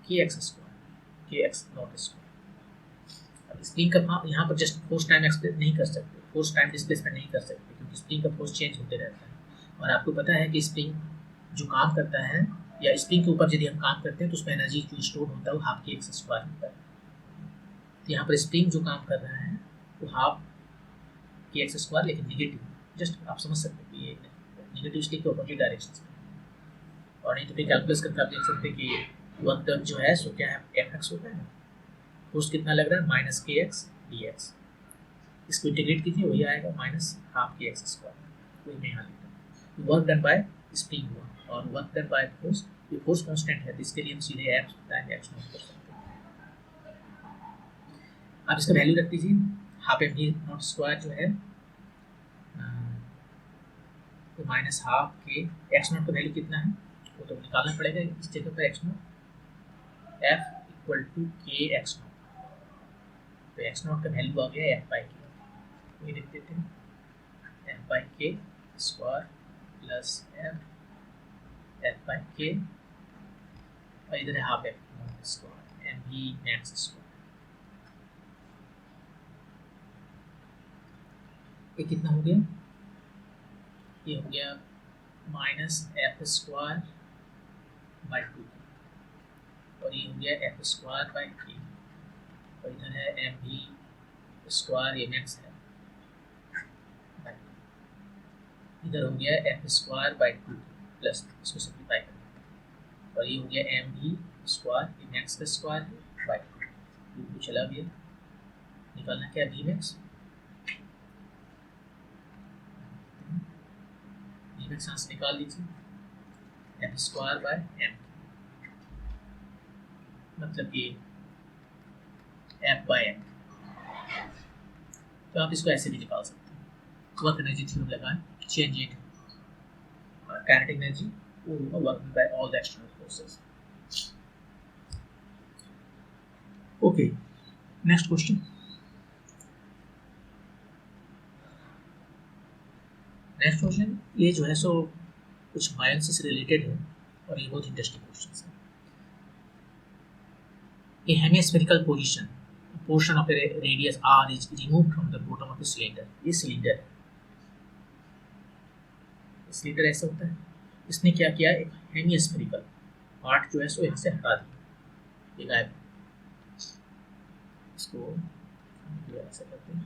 के एक्स स्क्वायर, के एक्स नॉट स्क्वायर। अब स्प्रिंग का यहाँ पर जस्ट फोर्स टाइम एक्सप्रेस नहीं कर सकते, फोर्स टाइम डिस्प्लेसमेंट नहीं कर सकते, क्योंकि स्प्रिंग का फोर्स चेंज होते रहता है। और आपको पता है कि स्प्रिंग जो काम करता है, या स्प्रिंग के ऊपर यदि हम काम करते हैं तो उसमें एनर्जी जो स्टोर होता है वो हाफ के एक्स स्क्वायर होता है। तो यहाँ पर स्प्रिंग जो काम कर रहा है वो हाफ के एक्स स्क्वायर, लेकिन निगेटिव, जस्ट आप समझ सकते हैं कि ये निगेटिव स्टिक के अपोजिट डायरेक्शन में। और नहीं तो फिर कैलकुलेट करके आप देख सकते हैं कि वर्क डन जो है सो क्या है, एफ एक्स होता है, फोर्स कितना लग रहा है, माइनस के एक्स डी एक्स। इसको इंटीग्रेट कीजिए, वही आएगा minus half K x square, वही मैं यहाँ लिख रहा हूँ। वर्क डन बाय स्प्रिंग हुआ, और वर्क डन बाय फोर्स, ये फोर्स कांस्टेंट है तो इसके लिए हम सीधे एफ टाइम एक्स नॉट कर सकते हैं। आप इसका वैल्यू रख दीजिए, half M B naught square जो है तो minus half K X naught का वैल्यू कितना है वो तो निकालना पड़ेगा। इस जगह पर X naught F equal to K X naught, तो एक्स नॉट का वैल्यू आ गया एफ बाई के, ये लिख देते हैं, F by K square plus F by K, और इधर है half F naught square M B max square. ये कितना हो गया, ये हो गया माइनस एफ स्क्वायर बाई 2, और ये हो गया एफ स्क्वायर बाई 3, और इधर है एम बी स्क्वायर, ये मैक्स है, इधर हो गया एफ स्क्वायर बाई 2 प्लस, इसको सिंप्लीफाई करना, और ये हो गया एम बी स्क्वायर, ये मैक्स का स्क्वायर है बाई 2 चला गया, निकालना क्या, बी मैक्स, सांस निकाल लीजिए, एफ स्क्वायर बाय एम, मतलब ये एफ बाय एम। तो आप इसको ऐसे भी निकाल सकते हैं, वर्क एनर्जी थ्योरम लगाएं, change in kinetic energy work by all the external forces. Okay, next question. Next question ये जो है सो कुछ बायोन्स से रिलेटेड है, और ये बहुत इंटरेस्टिंग क्वेश्चन है। A hemispherical portion of a radius r is removed from the bottom of the cylinder। ये सिलेंडर है, सिलेंडर ऐसा होता है, इसने क्या किया, एक हेमिस्फेरिकल पार्ट जो है सो यहाँ से हटा दिया, ये गायब, इसको ऐसा करते हैं,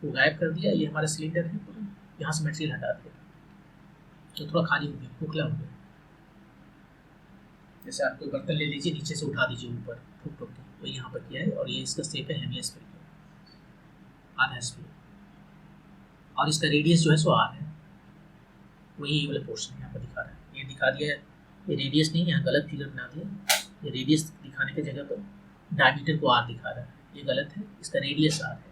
वो गायब कर दिया, ये हमारा सिलेंडर है, यहाँ से मटेरियल हटा दिया तो थोड़ा खाली हो गया, खोखला हो गया। जैसे आप कोई बर्तन ले लीजिए, नीचे से उठा दीजिए ऊपर, ठुक ठुक के, वही यहाँ पर किया है, और ये इसका शेप है हेमिस्फेरिकल, आधा स्फीयर, और इसका रेडियस जो है सो आर है, वही ये वाला पोर्शन यहाँ पर दिखा रहा है, ये दिखा दिया है ये रेडियस नहीं, यहाँ गलत फिगर बना दिया, ये रेडियस दिखाने की जगह पर डायमीटर को आर दिखा रहा है, ये गलत है, इसका रेडियस आर है,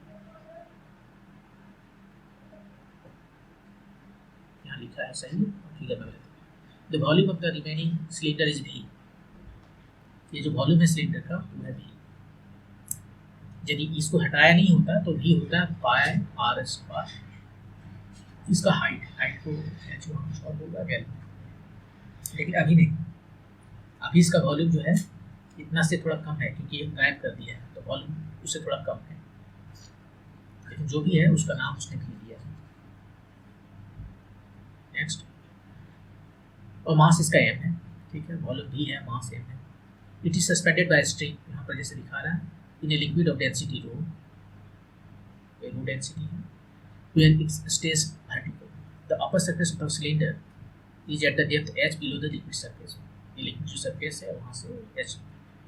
यहाँ लिखा है सही, फिगर में गलत। The volume of the remaining cylinder is भी, ये जो वॉल्यूम है सिलेंडर का वो है भी। यदि इसको हटाया नहीं होता तो भी होता है पाई आर स्क्वायर, इसका हाइट को एच और होगा एल, लेकिन अभी नहीं, अभी इसका वॉल्यूम जो है इतना से थोड़ा कम है क्योंकि ये गायब कर दिया है, तो वॉल्यूम उससे थोड़ा कम है, लेकिन जो भी है उसका नाम उसने भी दिया है। नेक्स्ट, और मास इसका एम है, ठीक है, वॉल्यूम भी है, मास एम है। It is suspended by string, यहाँ पर जैसे दिखा रहा है, in a liquid of density rho, ये रो डेंसिटी है, where it stays vertical. The upper surface of the cylinder is at the depth h below the liquid surface. ये liquid जो सरफेस है वहाँ से h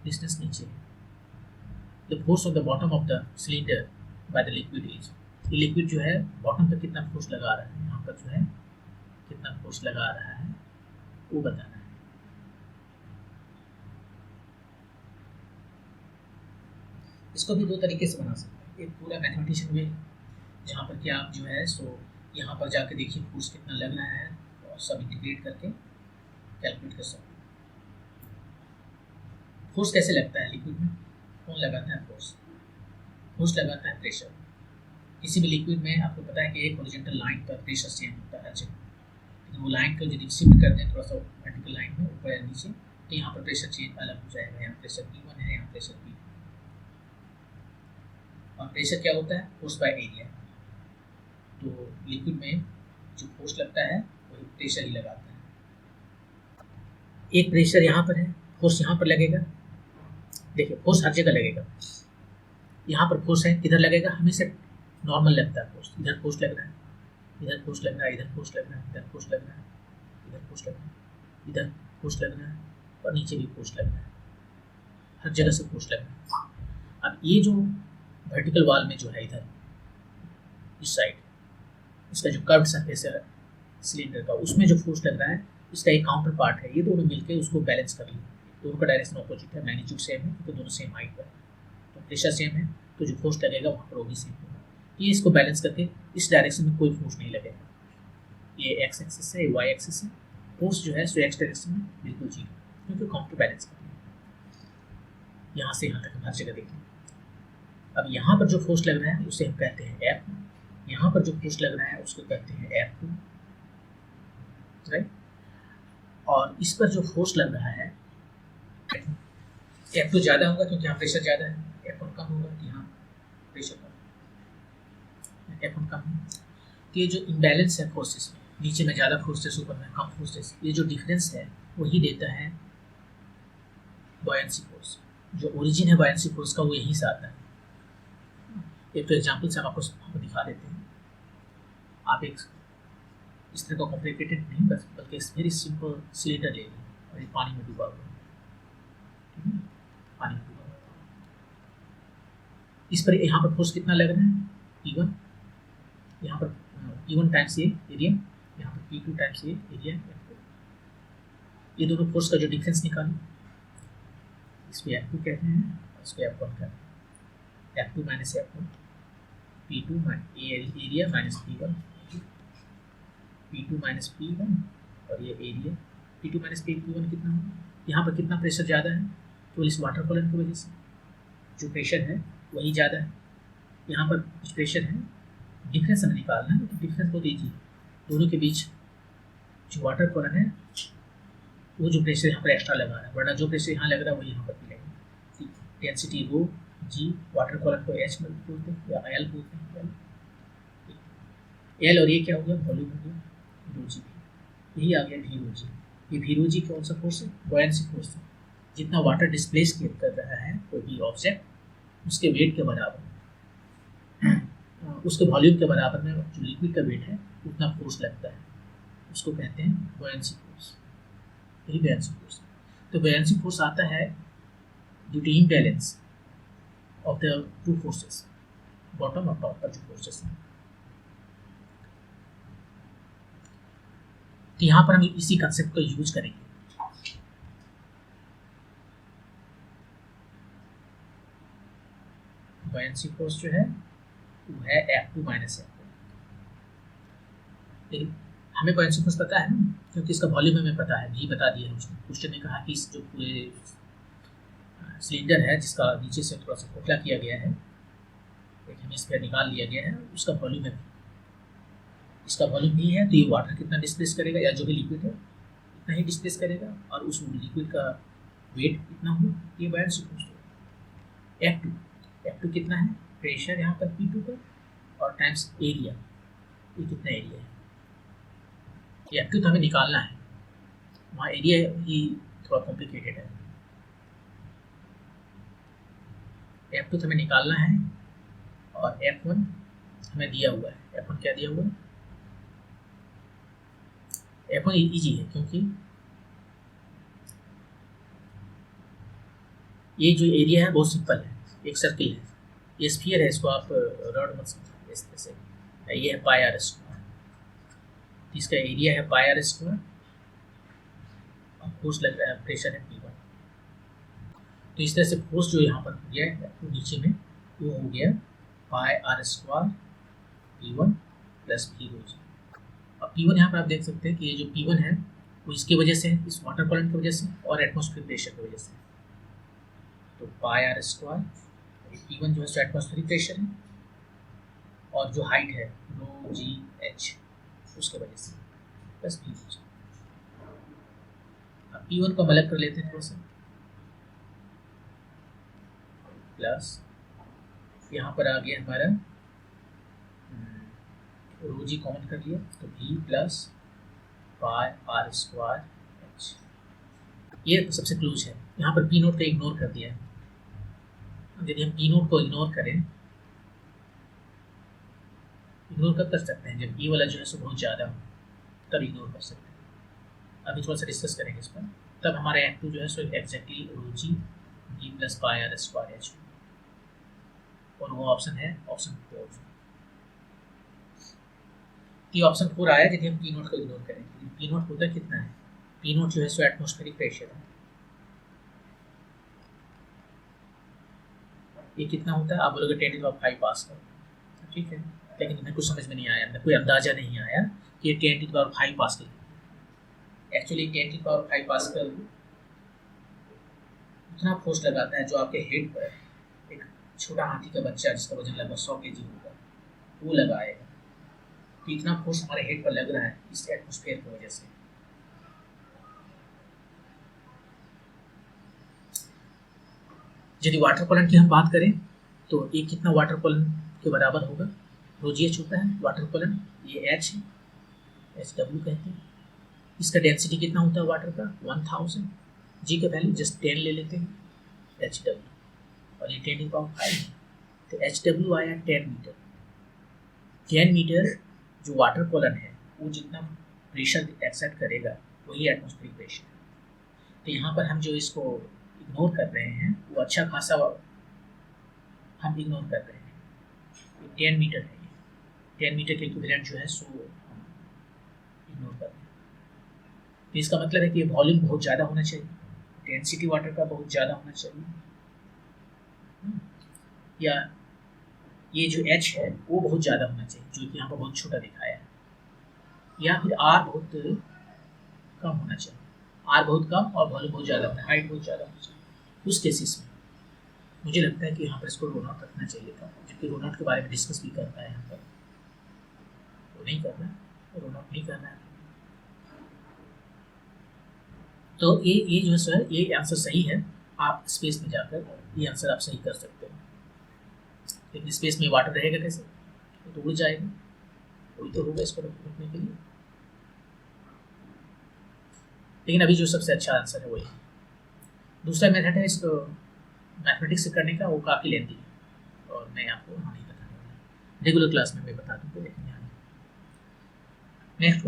डिस्टेंस नीचे है। The force on the bottom of the cylinder by the liquid is, ये liquid जो है बॉटम पर कितना फोर्स लगा रहा है, यहाँ पर जो है कितना फोर्स लगा रहा है वो बताना है। इसको भी दो तरीके से बना सकते हैं, एक पूरा मैथमेटिशियन वे जहाँ पर कि आप जो है सो यहाँ पर जाके देखिए फोर्स कितना लग रहा है और सब इंटीग्रेट करके कैलकुलेट कर सकते हैं। फोर्स कैसे लगता है लिक्विड में, कौन लगाता है फोर्स? फोर्स लगाता है प्रेशर। किसी भी लिक्विड में आपको पता है कि एक हॉरिजॉन्टल लाइन पर प्रेशर सेम होता है, लेकिन वो लाइन को यदि शिफ्ट कर दें थोड़ा सा वर्टिकल लाइन में ऊपर या नीचे तो यहाँ पर प्रेशर चेंज अलग हो जाएगा, यहाँ प्रेशर P1 है, यहाँ प्रेशर P2। और प्रेशर क्या होता है? Force by area. तो लिक्विड में जो फोर्स लगता है वही प्रेशर ही लगाता है। एक प्रेशर यहाँ पर है, फोर्स यहाँ पर लगेगा, देखिए फोर्स हर जगह लगेगा, यहाँ पर फोर्स है, किधर लगेगा? हमेशा नॉर्मल लगता है फोर्स, इधर फोर्स लग रहा है, इधर फोर्स लग रहा है, इधर फोर्स लग रहा है, इधर फोर्स लग रहा है, इधर फोर्स लग रहा है, इधर फोर्स लग रहा है और नीचे भी फोर्स लग रहा है, हर जगह से फोर्स लग रहा है। अब ये जो वर्टिकल वॉल में जो है इधर इस साइड, इसका जो कर्व्ड सरफेस है सिलेंडर का, उसमें जो फोर्स लग रहा है इसका एक काउंटर पार्ट है, ये दोनों मिलकर उसको बैलेंस कर लिए, दोनों का डायरेक्शन ऑपोजिट है, मैग्नीट्यूड सेम है क्योंकि दोनों सेम हाइट पर है, तो प्रेशर सेम है तो जो फोर्स लगेगा वहाँ पर वो भी सेम होगा। ये इसको बैलेंस करके इस डायरेक्शन में कोई फोर्स नहीं लगेगा, ये एक्स एक्सिस है, ये वाई एक्सिस है, फोर्स जो है सो एक्स डायरेक्शन में बिल्कुल जीरो क्योंकि काउंटर बैलेंस कर लिया। यहाँ से यहाँ तक हर जगह देखिए। अब यहाँ पर जो फोर्स लग रहा है उसे हम कहते हैं एफ, यहाँ पर जो फोर्स लग रहा है उसको कहते हैं एफ, राइट। और इस पर जो फोर्स लग रहा है एफ2 ज़्यादा होगा क्योंकि यहाँ प्रेशर ज़्यादा है, F1 कम होगा कि यहाँ प्रेशर कम, F1 कम है। तो ये जो इम्बैलेंस है फोर्सेस में, नीचे में ज़्यादा फोर्सेस ऊपर में कम फोर्सेस, ये जो डिफरेंस है वही देता है बॉयंसी फोर्स। जो ओरिजिन है बॉयंसी फोर्स का वो यहीं से आता है। एक तो एग्जाम्पल से हम आपको दिखा देते हैं। आप एक इस तरह का कॉम्प्लिकेटेड नहीं बल्कि वेरी सिंपल सिलेंडर ले लें और ये पानी में डूबा हुआ है, पानी में डूबा हुआ। इस पर यहाँ पर फोर्स कितना लग रहा है? P1, यहाँ पर P1 टाइम्स ये एरिया, यहाँ पर P2 टाइम्स ये एरिया। ये दोनों फोर्स का जो डिफरेंस निकालें, इसको F2 कहते हैं, इसको F1 कहते हैं। F2 minus F1, P2 area minus P1, P2 minus P1 और ये एरिया। P2 माइनस P1 कितना होगा? यहाँ पर कितना प्रेशर ज़्यादा है? तो इस वाटर कॉलम की वजह से जो प्रेशर है वही ज़्यादा है। यहाँ पर कुछ प्रेशर है, डिफरेंस हमें निकालना है, तो डिफरेंस को दीजिए दोनों के बीच। जो वाटर कॉलम है वो जो प्रेशर यहाँ पर एक्स्ट्रा लगा रहा है, वरना जो प्रेशर यहाँ लग रहा है वो यहाँ पर भी लगेगा। डेंसिटी रो जी, वाटर कॉलम को H बोलते हैं या L बोलते हैं, L और ये क्या हो गया? वॉल्यूम हो गया, रो जी, यही आ गया वी रो जी। ये वी रो जी कौन सा फोर्स है? बॉयंसी फोर्स है। जितना वाटर डिस्प्लेस कर रहा है कोई भी ऑब्जेक्ट, उसके वेट के बराबर, उसके वॉल्यूम के बराबर में जो लिक्विड का वेट है उतना फोर्स लगता है, उसको कहते हैं बॉयंसी फोर्स। यही बॉयंसी फोर्स है। तो बॉयंसी फोर्स आता है due to imbalance of the two forces, bottom और टॉप पर जो फोर्सेस हैं। तो यहाँ पर हम इसी कंसेप्ट को यूज करेंगे। बायनेंसी फोर्स जो है वो है F2 माइनस F1। लेकिन हमें बायनेंसी फोर्स पता है ना, क्योंकि इसका वॉल्यूम हमें पता है, भी बता दिया है उसने। क्वेश्चन ने कहा कि इस जो पूरे सिलेंडर है जिसका नीचे से थोड़ा सा खोखला किया गया है, एक हेमिस्फीयर निकाल लिया गया है, उसका वॉल्यूम है, इसका वॉल्यूम भी है, तो ये वाटर कितना डिस्प्लेस करेगा या जो भी लिक्विड है इतना ही डिस्प्लेस करेगा, और उस लिक्विड का वेट कितना हो, ये बायनेंसी फोर्स होगा। F2 कितना है, प्रेशर यहाँ पर P2 पर, और टाइम्स एरिया, ये कितना एरिया है, ये F2 तो हमें निकालना है, वहाँ एरिया ही थोड़ा कॉम्प्लिकेटेड है। F2 तो हमें निकालना है, और F1 हमें दिया हुआ है। F1 क्या दिया हुआ है, F1 इजी है, क्योंकि ये जो एरिया है बहुत सिंपल है, एक सर्किल है, ये स्फीयर है, इसको आप रॉड मत समझिए इस तरह से, ये है पाई आर स्क्वायर, इसका एरिया है पाई आर स्क्वायर, और फोर्स लग रहा है, प्रेशर है P1। तो इस तरह से फोर्स जो यहाँ पर हो गया है तो नीचे में वो हो गया pi are square P1 plus P rho g. अब P1 यहाँ पर आप देख सकते हैं कि ये जो P1 है वो इसकी वजह से, इस वाटर करंट की वजह से और एटमॉस्फेरिक प्रेशर की वजह से, तो पाई आर स्क्वायर P1 जो है एटमॉस्फेरिक प्रेशर है, और जो हाइट है रो जी एच उसके वजह से, प्लस P रो जी। अब P1 को हम अलग कर लेते हैं थोड़ा सा, प्लस यहाँ पर आ गया हमारा रो जी कॉमन कर लिया, तो V plus pi are square H, ये सबसे क्लोज है। यहाँ पर P नोट को इग्नोर कर दिया है, यदि हम P नोट को इग्नोर करें, इग्नोर कब कर सकते हैं, जब E वाला जो है सो बहुत ज़्यादा हो, तब इग्नोर कर सकते हैं। अभी थोड़ा सा डिस्कस करेंगे इस पर, तब हमारा F2 जो है so exactly rho G V plus pi are square H, और वो ऑप्शन है ऑप्शन 4। ये ऑप्शन 4 आया यदि हम P नोट को इग्नोर करें। P नोट होता कितना है, P नोट जो है सो एटमॉस्फेरिक प्रेशर है, ये कितना होता है, आप बोलोगे 10⁵ पास्कल, ठीक है, लेकिन हमें कुछ समझ में नहीं आया, कोई अंदाजा नहीं आया कि ये 10⁵ पास्कल, एक्चुअली 10⁵ पास्कल उतना फोर्स लगाता है जो आपके हेड पर एक छोटा हाथी का बच्चा जिसका वजन लगभग 100 kg होगा वो लगाएगा, तो इतना फोर्स हमारे हेड पर लग रहा है इस एटमॉस्फेयर की वजह से। यदि वाटर कॉलन की हम बात करें तो ये कितना वाटर कॉलन के बराबर होगा, रो जी एच होता है वाटर कॉलन, ये एच है, एच डब्ल्यू कहते हैं। इसका डेंसिटी कितना होता है वाटर का, 1000, जी का वैल्यू जस्ट 10 ले लेते हैं, एच डब्ल्यू, और ये 10⁵ है, तो एच डब्ल्यू आया 10 मीटर। 10 मीटर जो वाटर कॉलन है वो जितना प्रेशर एक्सर्ट करेगा वही एटमॉस्फेरिक प्रेशर है। तो यहाँ पर हम जो इसको इग्नोर कर रहे हैं वो अच्छा खासा हम इग्नोर कर रहे हैं, 10 मीटर है, ये 10 मीटर के इक्विवेलेंट जो है सो हम इग्नोर कर रहे हैं। तो इसका मतलब है कि वॉल्यूम बहुत ज़्यादा होना चाहिए, डेंसिटी वाटर का बहुत ज़्यादा होना चाहिए, या ये जो H है वो बहुत ज़्यादा होना चाहिए जो कि यहाँ पर बहुत छोटा दिखाया है, या फिर R बहुत कम होना चाहिए, R बहुत कम और वॉल्यूम बहुत ज़्यादा होना, हाइट बहुत ज़्यादा होना चाहिए। उस केसेस में मुझे लगता है कि यहाँ पर इसको रो नॉट रखना चाहिए था, जबकि रो नॉट के बारे में डिस्कस भी करता है यहाँ पर, वो नहीं करना, रो नॉट नहीं करना है। तो ये जो है सर ये आंसर सही है, आप स्पेस में जाकर ये आंसर आप सही कर सकते हो, लेकिन स्पेस में वाटर रहेगा कैसे, तो उड़ जाएगा, वही तो होगा इसको रखने के लिए। लेकिन अभी जो सबसे अच्छा आंसर है वही। दूसरा मेथड है इसको मैथमेटिक्स से करने का, वो काफ़ी लेंथी है और मैं आपको वहाँ नहीं बता दूँगा, रेगुलर क्लास में मैं बता दूँगा, लेकिन यहाँ नेक्स्ट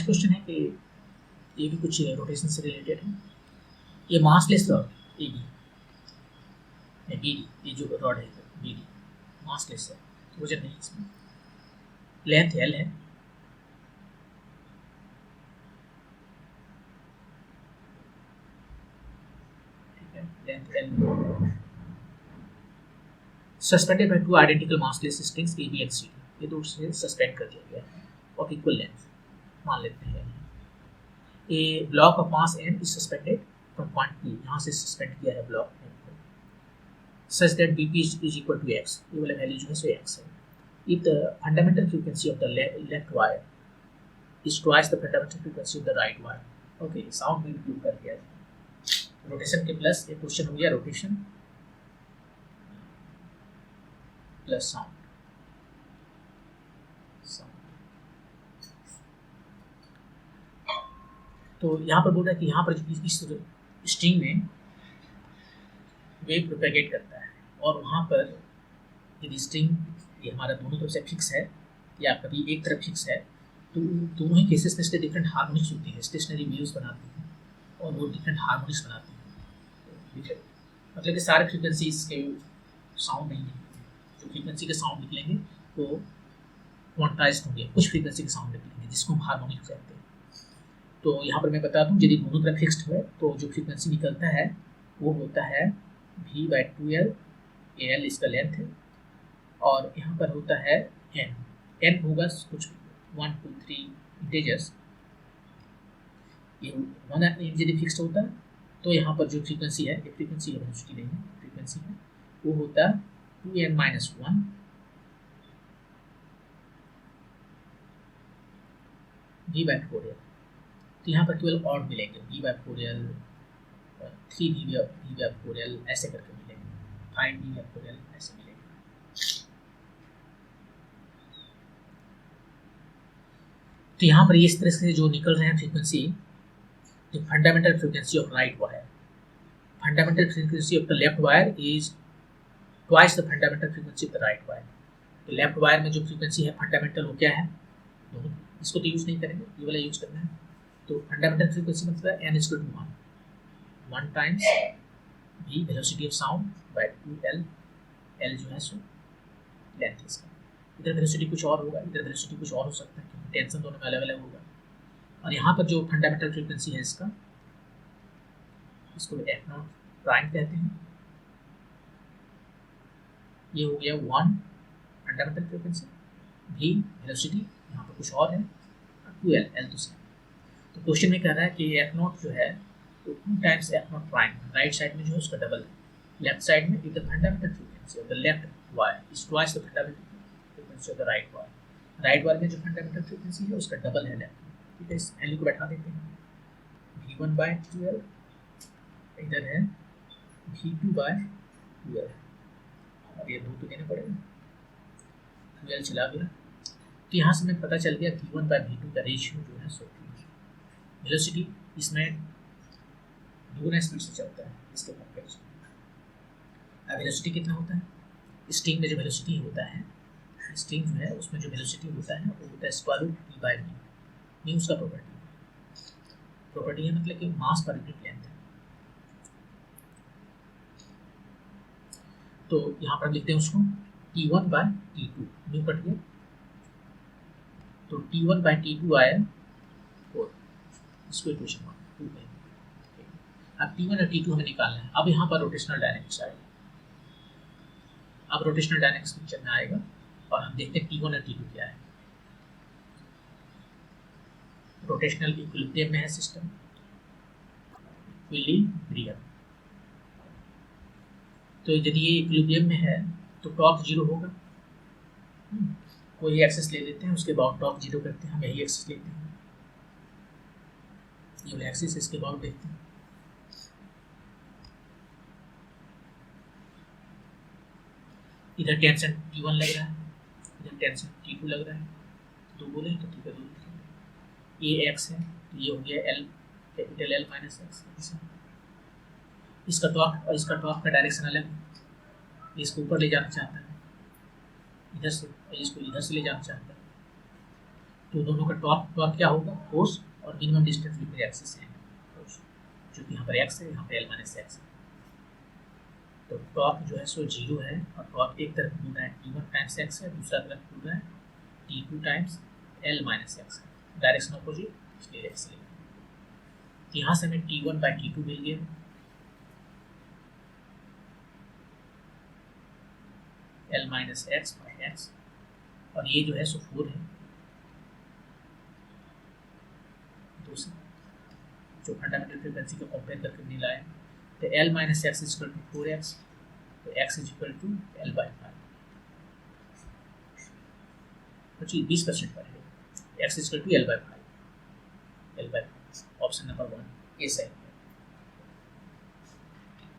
क्वेश्चन है कि ये भी कुछ रोटेशन से रिलेटेड है। ये massless rod A B D, ये जो रॉड है बी डी मासलेस है, वजन नहीं इसमें, लेंथ एल है, ठीक है, length l, suspended by two identical massless strings A B and C, ये दो से सस्पेंड कर दिया गया है ऑफ इक्वल लेंथ मान लेते हैं। A block of mass m is suspended from point P, यहाँ से सस्पेंड किया है ब्लॉक एम को, सच दैट bp is equal to x, ये वाला वैल्यू जो है सो x है। if the fundamental frequency of the left wire is twice the fundamental frequency of the right wire, okay, sound भी इंक्लूड कर दिया है। रोटेशन के प्लस एक क्वेश्चन हो गया, रोटेशन प्लस साउंड। तो यहाँ पर बोल रहा है कि यहाँ पर इस स्ट्रिंग में वेव प्रोपेगेट करता है और वहाँ पर यदि स्ट्रिंग ये हमारा दोनों तरफ से फिक्स है या कभी एक तरफ फिक्स है तो दोनों ही केसेस में इसके डिफरेंट हार्मोनिक्स होती है, स्टेशनरी वेव्स बनाती हैं और वो डिफरेंट हार्मोनिक्स बनाती हैं। मतलब कि सारे फ्रीक्वेंसीज के साउंड नहीं निकलेंगे, जो फ्रीक्वेंसी के साउंड निकलेंगे वो क्वांटाइज्ड होंगे, कुछ फ्रीक्वेंसी के साउंड निकलेंगे जिसको हम हार्मोनिक कहते हैं। तो यहाँ पर मैं बता दूँ यदि दोनों तरफ फिक्स्ड है तो जो फ्रीक्वेंसी निकलता है वो होता है v/2L, AL इसका लेंथ है, और यहाँ पर होता है n होगा कुछ 1 2 3 इंटेजर्स। ये 1 यदि फिक्स्ड होता है तो यहाँ पर जो फ्रीक्वेंसी है, ये फ्रीक्वेंसी है वेलोसिटी नहीं है, फ्रीक्वेंसी है वो होता 2n-1 v/4L। तो यहाँ पर केवल ऑड मिलेंगे, v/4L 3 v/4L ऐसे करके मिलेंगे, 5 v/4L ऐसे मिलेंगे। तो यहाँ पर इस तरह से जो निकल रहे हैं frequency, the fundamental frequency of right wire, fundamental frequency of the left wire is twice the fundamental frequency of the right wire. तो लेफ्ट वायर में जो फ्रीक्वेंसी है फंडामेंटल वो क्या है, इसको तो यूज नहीं करेंगे, ये वाला यूज करना है। तो फंडामेंटल फ्रीक्वेंसी मतलब n = 1 times v velocity of sound bye 2L, L जो है सो लेंथ इसका। इधर वेलोसिटी कुछ और होगा, इधर वेलोसिटी कुछ और हो सकता है क्योंकि टेंशन दोनों में अलग अलग होगा। और यहाँ पर जो फंडामेंटल फ्रीक्वेंसी है इसका, इसको f0 प्राइम कहते हैं। ये हो गया 1 फंडामेंटल फ्रीक्वेंसी, v वेलोसिटी यहाँ पर कुछ और है, 2L, L तो सेम। तो क्वेश्चन में कह रहा है कि f0 जो है तो 2 times f0 prime, right side में जो है उसका डबल है, लेफ्ट साइड में if the fundamental frequency of the left wire is twice the fundamental frequency of the right wire, right wire में जो फंडामेंटल फ्रीक्वेंसी है उसका डबल है लेफ्ट में। ठीक है, इस वैल्यू को बैठा देते हैं, v1/2L इधर है v2/2L, और ये 2 तो देने पड़ेगा, 2L चला गया। तो यहाँ से हमें पता चल गया v1/v2 का रेशियो जो है सो वेलोसिटी इसमें दुगना स्पीड से चलता है इसके कंपेरिजन। अब वेलोसिटी कितना होता है, स्ट्रिंग में जो वेलोसिटी होता है, स्ट्रिंग जो है उसमें जो वेलोसिटी होता है वो होता है √v/v, ये उसका प्रॉपर्टी है, मतलब कि मास पर यूनिट लेंथ है। तो यहाँ पर लिखते हैं उसको T1/T2, न्यू कट गया तो T1/T2 आया 4, इसको इक्वेशन 2 है। अब T1 और T2 हमें निकालना है। अब यहाँ पर रोटेशनल डायनेमिक्स आएगा, अब रोटेशनल डायनेमिक्स पिक्चर में आएगा और हम देखते हैं T1 और T2 क्या है। रोटेशनल इक्विलिब्रियम में है सिस्टम, इक्विलिब्रियम। तो यदि ये इक्विलिब्रियम में है तो टॉर्क 0 होगा। कोई एक्सेस ले लेते हैं, उसके बाद टॉर्क 0 करते हैं, हम यही एक्सेस लेते हैं, ये वाला एक्सेस, इसके बाद देखते हैं। इधर टेंशन T1 लग रहा है, इधर टेंशन T2 लग रहा है, दो बोले तो ठीक है, दो ये x है तो ये हो गया L, capital L minus x। इसका टॉर्क और इसका टॉर्क का डायरेक्शन अलग है, इसको ऊपर ले जाना चाहता है इधर से, इसको इधर से ले जाना चाहता है। तो दोनों का टॉर्क क्या होगा, फोर्स और मिनिमम डिस्टेंस बिटवीन एक्सिस है, जो कि यहाँ पर x है, यहाँ पर L माइनस x है। तो टॉर्क जो है सो 0 है और टॉर्क एक तरफ घूम रहा है T1 टाइम्स x है, दूसरा तरफ घूम रहा है T2 times L minus x है, डायरेक्शन अपोजिट, इसलिए x लेंगे। तो यहाँ से हमें T1/T2 मिल गया। L minus x by x, और ये जो है सो 4 है। दूसरा जो फंडामेंटल फ्रीक्वेंसी को कंपेयर करके मिला है, तो L minus X is equal to 4x, तो X is equal to L by 5, तो चीज 20% पर है, X is equal to L by 5, option number 1 A सही।